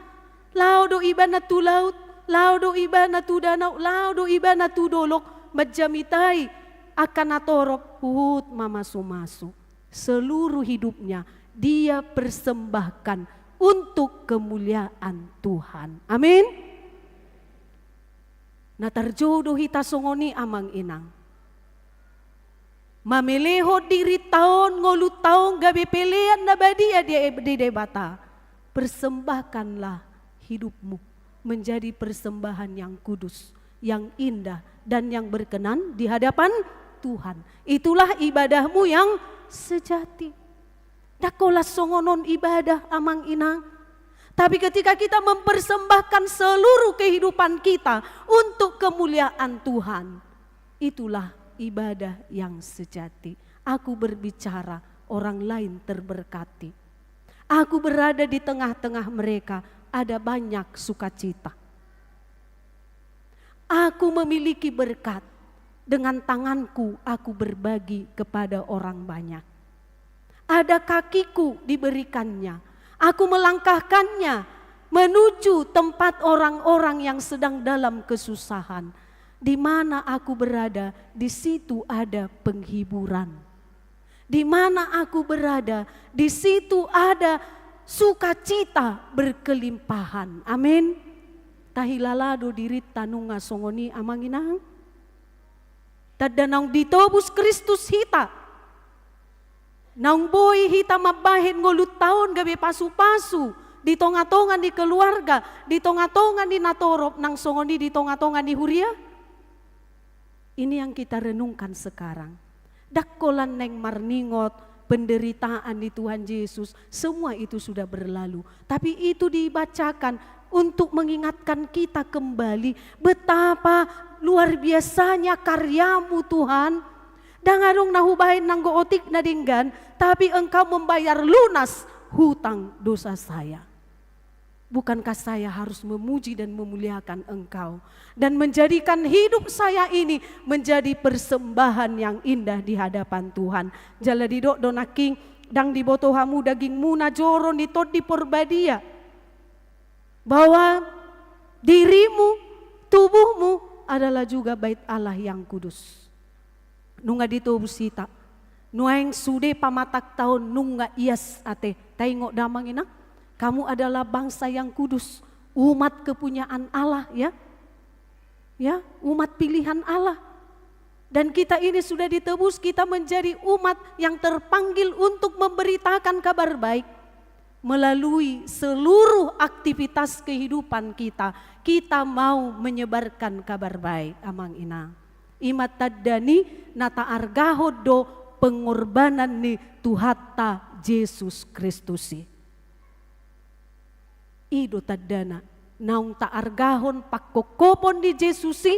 Laudo ibana tu laut, laudo ibana tu danau, laudo ibana tu dolok, majamitai akan atorop hut mamasu-masu. Seluruh hidupnya dia persembahkan untuk kemuliaan Tuhan. Amin. Nah terjodoh hita songoni amang inang. Mameleho diri tahun ngolu tahun gabe pelean nabadia di debata. Persembahkanlah hidupmu menjadi persembahan yang kudus, yang indah dan yang berkenan di hadapan Tuhan. Itulah ibadahmu yang sejati. Dakola songonon ibadah amang inang. Tapi ketika kita mempersembahkan seluruh kehidupan kita untuk kemuliaan Tuhan, itulah ibadah yang sejati. Aku berbicara, orang lain terberkati. Aku berada di tengah-tengah mereka, ada banyak sukacita. Aku memiliki berkat. Dengan tanganku aku berbagi kepada orang banyak. Ada kakiku diberikannya. Aku melangkahkannya menuju tempat orang-orang yang sedang dalam kesusahan. Di mana aku berada, di situ ada penghiburan. Di mana aku berada, di situ ada sukacita berkelimpahan. Amin. Tahilalado dirit tanunga songoni amanginang. Tadanang ditobus Kristus hita. Nang boy hita mabahin ngulut taon gabi pasu-pasu. Di tonga-tongan di keluarga, di tonga-tongan di natorop, nang songoni di tonga-tongan di huria. Ini yang kita renungkan sekarang. Dakolan neng marningot, penderitaan di Tuhan Yesus, semua itu sudah berlalu. Tapi itu dibacakan untuk mengingatkan kita kembali betapa luar biasanya karyamu Tuhan. Dangarong nahubahin nanggo otik nadinggan, tapi engkau membayar lunas hutang dosa saya. Bukankah saya harus memuji dan memuliakan engkau dan menjadikan hidup saya ini menjadi persembahan yang indah di hadapan Tuhan. Jala didok donaking dang dibotohamu dagingmu na joron ditod di porbadia. Bahwa dirimu, tubuhmu adalah juga bait Allah yang kudus. Nunga ditobusita. Nuaeng sude pamatak tahun nunga ias ate. Taingok damang ina. Kamu adalah bangsa yang kudus, umat kepunyaan Allah ya. Ya, umat pilihan Allah. Dan kita ini sudah ditebus, kita menjadi umat yang terpanggil untuk memberitakan kabar baik. Melalui seluruh aktivitas kehidupan kita, kita mau menyebarkan kabar baik. Amang ina. Imat tadani nata argahodo pengorbanan ni Tuhata Yesus Kristusi. Ido tadana naung ta argahon pakkokopon di Jesusi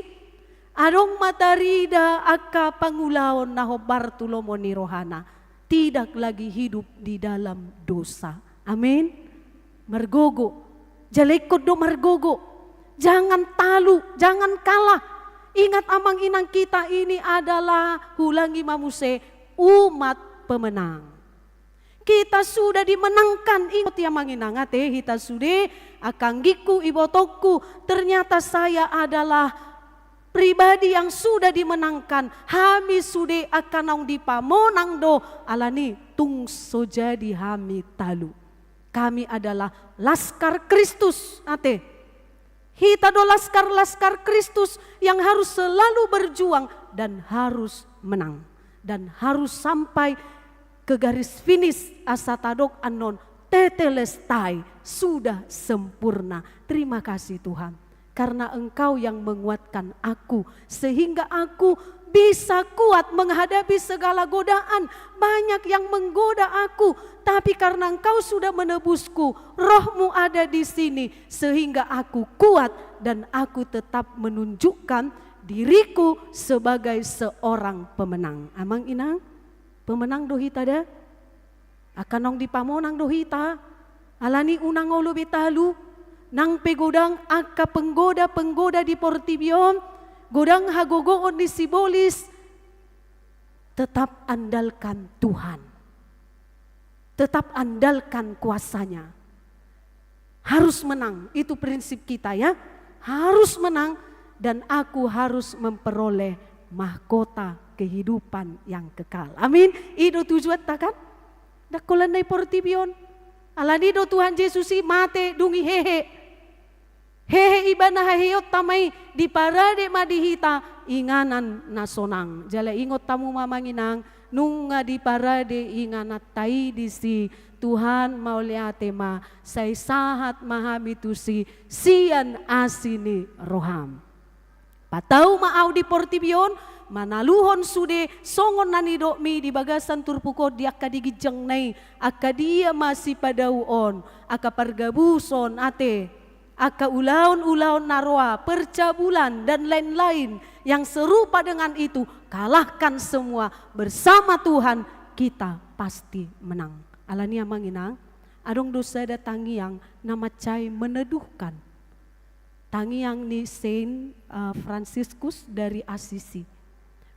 adong matarida aka pangulaon naho Bartolomo ni Rohana tidak lagi hidup di dalam dosa. Amin. Margogo, jalekod do margogo. Jangan talu, jangan kalah. Ingat amang inang kita ini adalah hulangi mamuse umat pemenang. Kita sudah dimenangkan, ingat ya manginangate, kita sudah akanggiku ibotokku, ternyata saya adalah pribadi yang sudah dimenangkan. Hami sudah akan naung dipamonang do, alani tungso jadi hami talu. Kami adalah laskar Kristus, ate. Kita do laskar Kristus yang harus selalu berjuang dan harus menang. Dan harus sampai ke garis finish asatadok anon tetelestai sudah sempurna. Terima kasih Tuhan karena Engkau yang menguatkan aku sehingga aku bisa kuat menghadapi segala godaan. Banyak yang menggoda aku, tapi karena Engkau sudah menebusku, Roh-Mu ada di sini sehingga aku kuat dan aku tetap menunjukkan diriku sebagai seorang pemenang. Amang inang, pemenang dohita dah. Akan nong dipamonang dohita, alani unang olo betalu, nang pegodang aka penggoda di Portibion, godang hagogoon di Sibolis. Tetap andalkan Tuhan. Tetap andalkan kuasanya. Harus menang, itu prinsip kita ya. Harus menang dan aku harus memperoleh mahkota kehidupan yang kekal. Amin. Itu tujuan takkan? Dakolan na Portibion. Alani do Tuhan Yesus mate dungi hehe. Hehe ibana haheyot tamay di parade madihita inganan nasonang. Jala ingot tamu mamanginang nung nga di parade inganat tay di si Tuhan mauliate ma say sahat mahamitu si sian asini roham. Patau maaw di Portibion manaluhon sude songon nanido mi di bagasan turpuko di akadigijang nay akadia masih padauon akapargabuson ate aka ulaon-ulaon narwa, percabulan dan lain-lain yang serupa dengan itu, kalahkan semua bersama Tuhan, kita pasti menang. Alania manginang, adong dosa ada tangiang nama cai meneduhkan. Tangiang ni Saint Franciscus dari Assisi.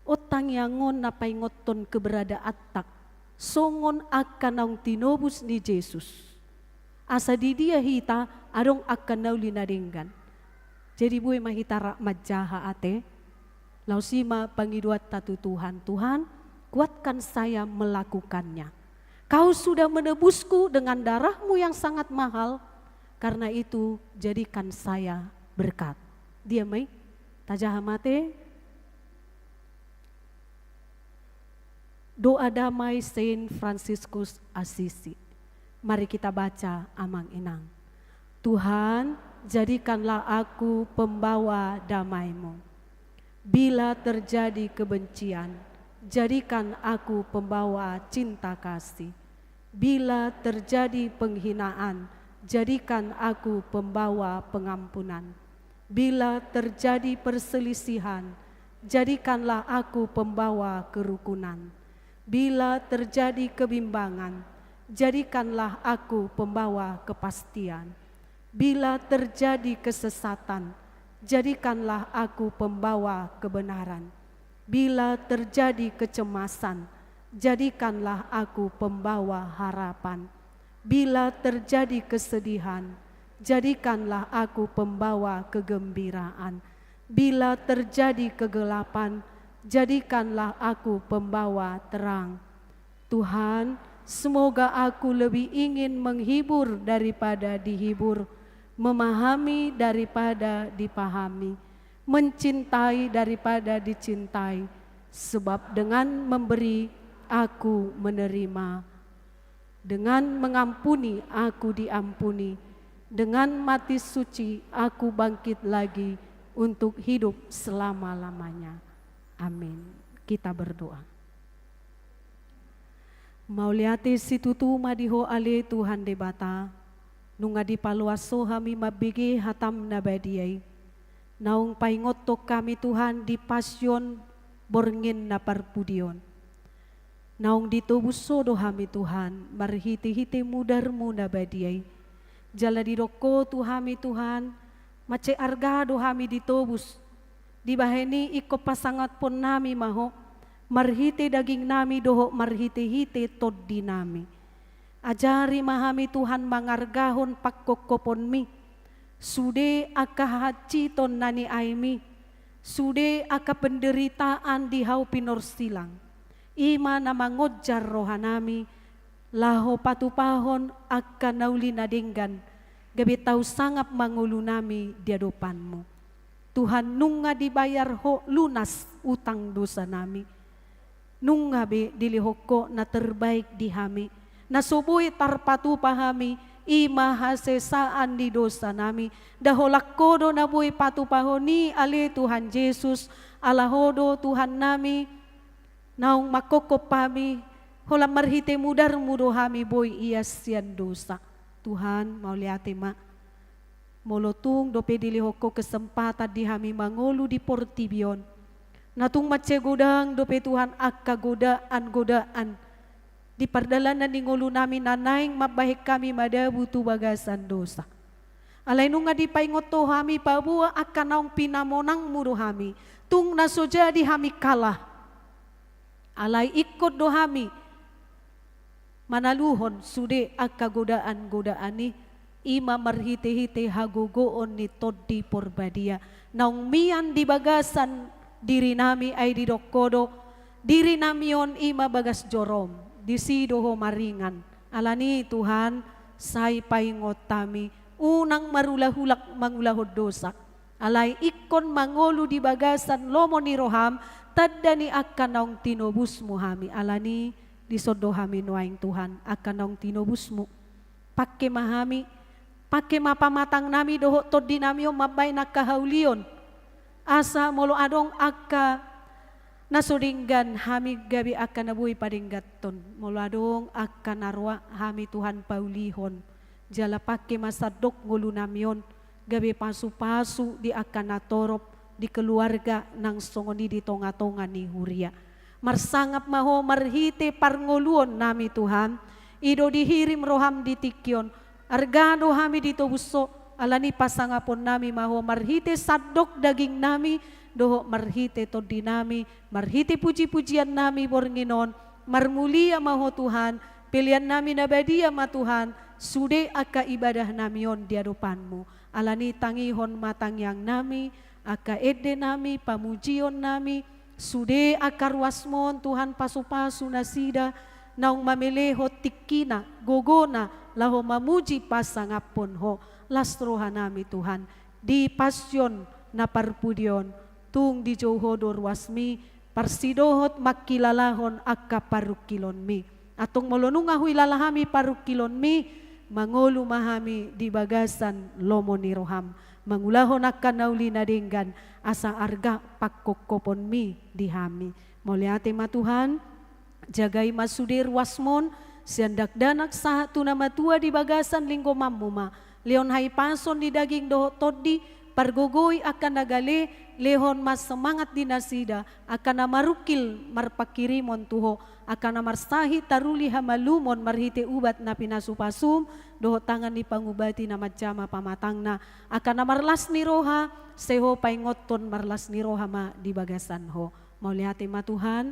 O tangiangon napay ngoton keberada atak, songon akan ang tinobus ni Jesus. Asa di dia hita, adong akan nauli nadinggan. Jadi buhay mahitara majaha ate, lausima pangiduat tatu Tuhan. Tuhan, kuatkan saya melakukannya. Kau sudah menebusku dengan darah-Mu yang sangat mahal, karena itu jadikan saya berkat. Dia mai, tajaha mate. Doa damai Saint Franciscus Assisi. Mari kita baca amang inang. Tuhan, jadikanlah aku pembawa damai-Mu. Bila terjadi kebencian, jadikan aku pembawa cinta kasih. Bila terjadi penghinaan, jadikan aku pembawa pengampunan. Bila terjadi perselisihan, jadikanlah aku pembawa kerukunan. Bila terjadi kebimbangan, jadikanlah aku pembawa kepastian. Bila terjadi kesesatan, jadikanlah aku pembawa kebenaran. Bila terjadi kecemasan, jadikanlah aku pembawa harapan. Bila terjadi kesedihan, jadikanlah aku pembawa kegembiraan. Bila terjadi kegelapan, jadikanlah aku pembawa terang. Tuhan, semoga aku lebih ingin menghibur daripada dihibur, memahami daripada dipahami, mencintai daripada dicintai, sebab dengan memberi aku menerima, dengan mengampuni aku diampuni, dengan mati suci aku bangkit lagi untuk hidup selama-lamanya. Amin. Kita berdoa. Mauliati si tutu madiho ale Tuhan debata, nunga di paluaso hami mabigi hatam nabadiay, naung paingoto kami Tuhan di pasyon borngin na parpudion. Naung ditubuso do hami Tuhan, marhiti-hiti mudarmu nabadiay, jala di doko tuhami Tuhan, mace arga do hami ditubus, di baheni iko pasangat pon nami maho, marhite daging nami doho marhite-hite tod di nami. Ajari mahami Tuhan mangargahon pakkokopon mi. Sude aka haciton nani aimi. Sude aka penderitaan di hau pinorsilang. Ima na mangojar rohanami. Laho patupahon aka nauli nadinggan. Gabi tau sangap mangulu nami di hadapan-Mu. Tuhan nunga dibayar ho lunas utang dosa nami. Nunga be dilihoko na terbaik di hami. Nasubuhi tarpatu pahami ima hasesaan di dosa nami. Daholak kodo na buhay patupahoni ali Tuhan Yesus, alahodo Tuhan nami, naung makokop kami, holam marhite mudar mudo hami boy iyas sian dosa. Tuhan mau liate ma, molotung dope dilihoko kesempatan di hami mangolu di portibion. Natung matse godang dope Tuhan akka godaan di pardalanan ni ngulu namin nanaing mabahik kami madabu tu bagasan dosa. Alay nung nga di paingot to hami pabuwa akka naong pinamonang muro hami. Tung nasoja di hami kalah. Alay ikot do hami manaluhon sude akka godaan ni ima marhite-hite hagogoon ni toddi porbadia. Naung mian di bagasan diri nami ay di dokodo, diri namion ima bagas jorom, disido ho maringan. Alani Tuhan, say paingot tami, unang marulahulak mangulahod dosa. Alay ikon mangolu di bagasan lomo ni roham, tadda ni akan naong tinobus mo hami. Alani, disodo hami nuaing Tuhan, akan naong tinobus mo. Pakke mahami, pakke mapamatang nami doho toddi nami o mabay nakahaulion. Asa molo adong akka nasudinggan hami gabi akan nabuhi padinggaton. Molo adong akan narwa hami Tuhan paulihon. Jala pakke masadok ngulu namion. Gabi pasu-pasu di akan natorop di keluarga nang songoni di tonga-tonga ni huria. Marsangap maho marhite parngoluon nami Tuhan. Ido dihirim roham di tikyon. Argano hami ditobuso. Alani pasangapon nami maho marhite sadok daging nami. Doho marhite todi nami. Marhite puji-pujian nami bornginon. Marmulia maho Tuhan. Pilihan nami nabadia ma Tuhan. Sude aka ibadah namion di hadapanmu. Alani tangihon matang yang nami. Aka ede nami, pamujion nami. Sude aka ruasmon Tuhan pasu-pasu nasida. Naung mameleho tikina, gogona. Laho mamuji pasangapon ho. Lastroha nami Tuhan. Di pasyon na parpudion. Tung di johodor wasmi. Parsidohot makilalahon aka parukilon mi. Atong molonunga huy lalahami parukilon mi. Mangolu mahami di bagasan lomo ni roham. Mangulahon akan nauli na dinggan. Asa arga pakkokopon mi di hami. Moliate ma Tuhan. Jagai masudir wasmon. Siandak danak sahat tuna matua di bagasan linggo mamuma. Leon hai pason di daging doho todi. Pargogoy akan nagale. Lehon mas semangat di nasida. Akan namarukil marpakirimon tuho. Akan namarsahi taruli hamalumon marhite ubat na pinasupasum. Doho tangan ni pangubati na madjama pamatang na. Akan namarlas ni roha. Seho paingoton marlas ni roha ma di bagasan ho. Maulihati ma Tuhan.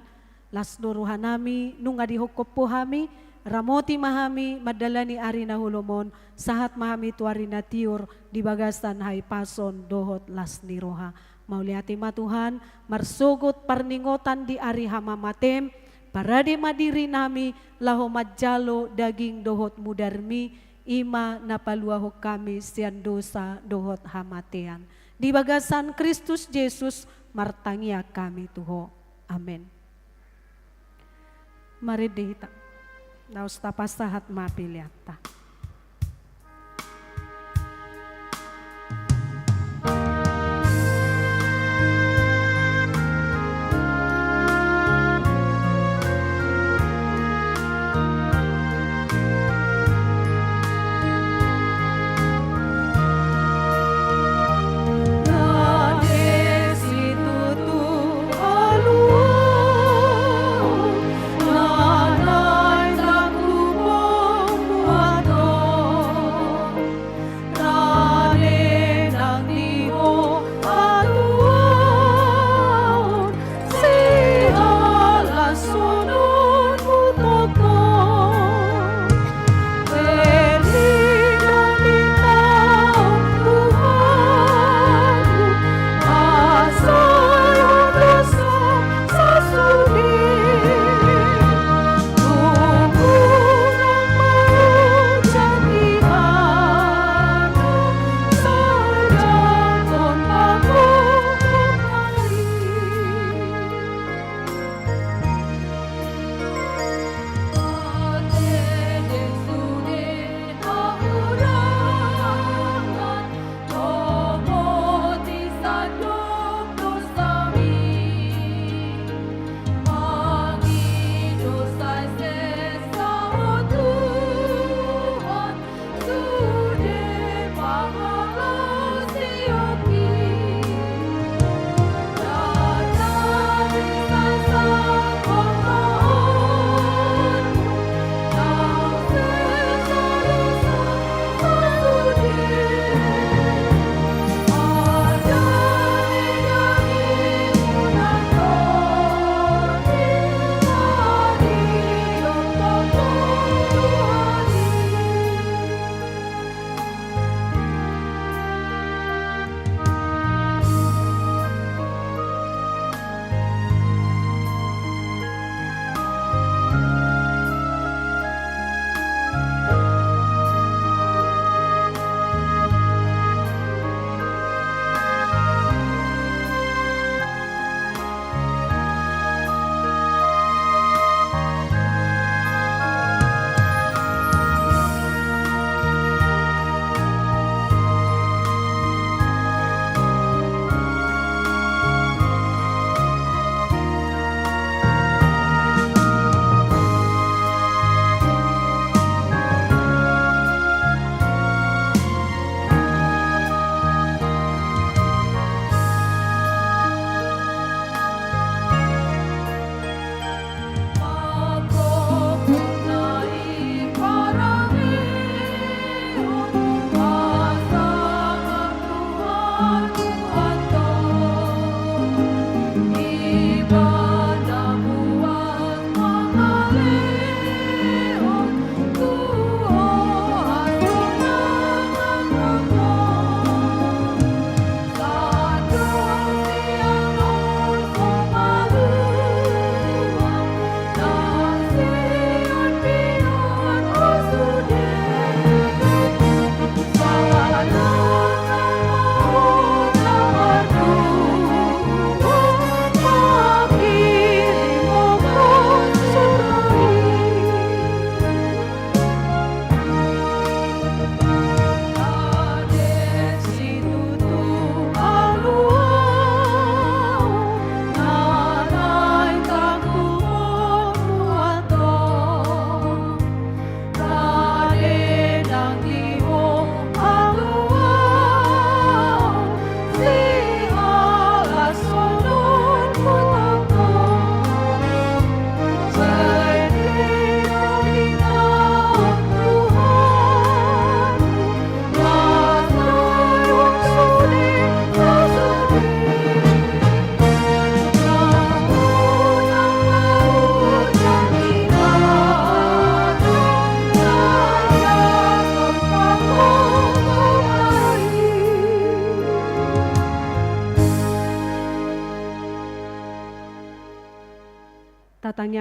Lasdo roha nami. Nunga dihokop po hami. Ramoti mahami. Madala ni ari na hulomon. Sahat mahami tuari na tiur. Di bagasan hai pason dohot las ni roha. Maulihati ma Tuhan. Marsugot parningotan di ari hamamatem. Parade madiri nami. Laho madjalo daging dohot mudarmi. Ima napaluaho kami sian dosa dohot hamatean. Di bagasan Kristus Yesus martangia kami tuho. Amen. Mari dihita. Naus tapasahat mapiliata. Nanay sa kupong buhat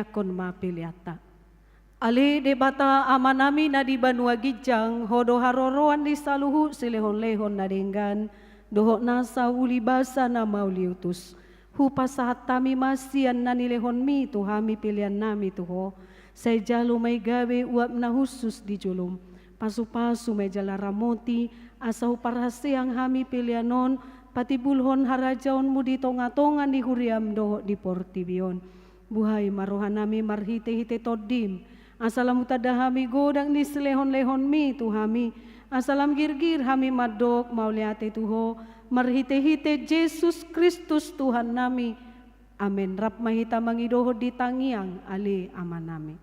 nyakon ma piliata. Ali debata amanami na di Banua Gijang, hodo haroroan di saluhu silehon-lehon na denggan, doho nasa ulibasa na mauliutus. Hupasahat tami masian na nilehon mi tuhami pilihan nami tuho, say jalo may gawe uap na husus di julum. Pasu-pasu may jala ramoti, asahu parhasiang hami pilihanon, pati bulhon harajaon mo di tonga-tonga ni huriam doho di portibion. Buhay marohan nami marhite-hite todim, asalam utadahami godang ni selehon-lehon mi tuhami, asalam girgir hami madok mauliate tuho, marhite-hite Yesus Kristus Tuhan nami. Amen. Rap mahita mangidoho di tangiang ali aman nami.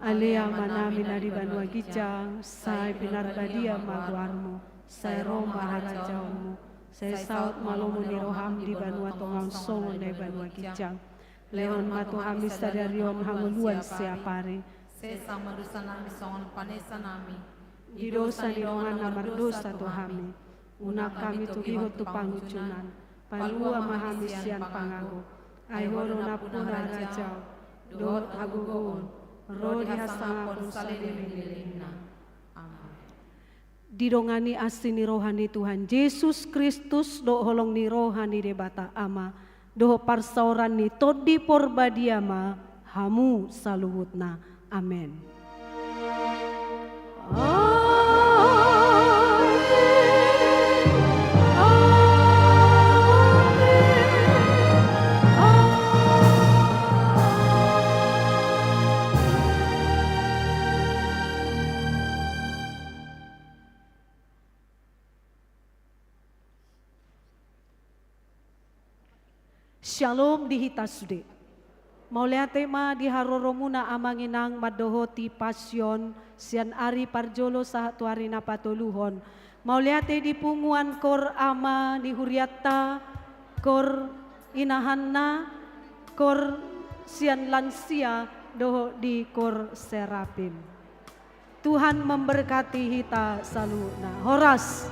Ali aman nami na di Banua Gijang, say pinarbadia maguarmo, say Roma harajaonmu, say saut malomo ni roham di Banua Tongang Songon na Banua Gijang. Lehon matuhami sadarion hanguluan siapare. Sesa madusa nami songon panesa nami. Di dosa ni rongan na mardosa tuhami. Una kami tuhihot tu pangucunan. Palua mahami sian pangago. Ay horo na puna rajau. Dohot hagugoon. Rodi hasangapon salilin-lilin. Amen. Dirongani asini rohani Tuhan Yesus Kristus do holong ni rohani debata ama. Doho parsauran ni todi porbadiama hamu saluhutna. Amen. Shalom dihita sude. Mauliate ma di haroromuna amanginang madohoti pasyon sian ari parjolo sahat tuari napatuluhon. Mauliate di punguan kor ama di huriata kor inahanna kor sian lansia doho di kor serapim. Tuhan memberkati hita saluna. Horas.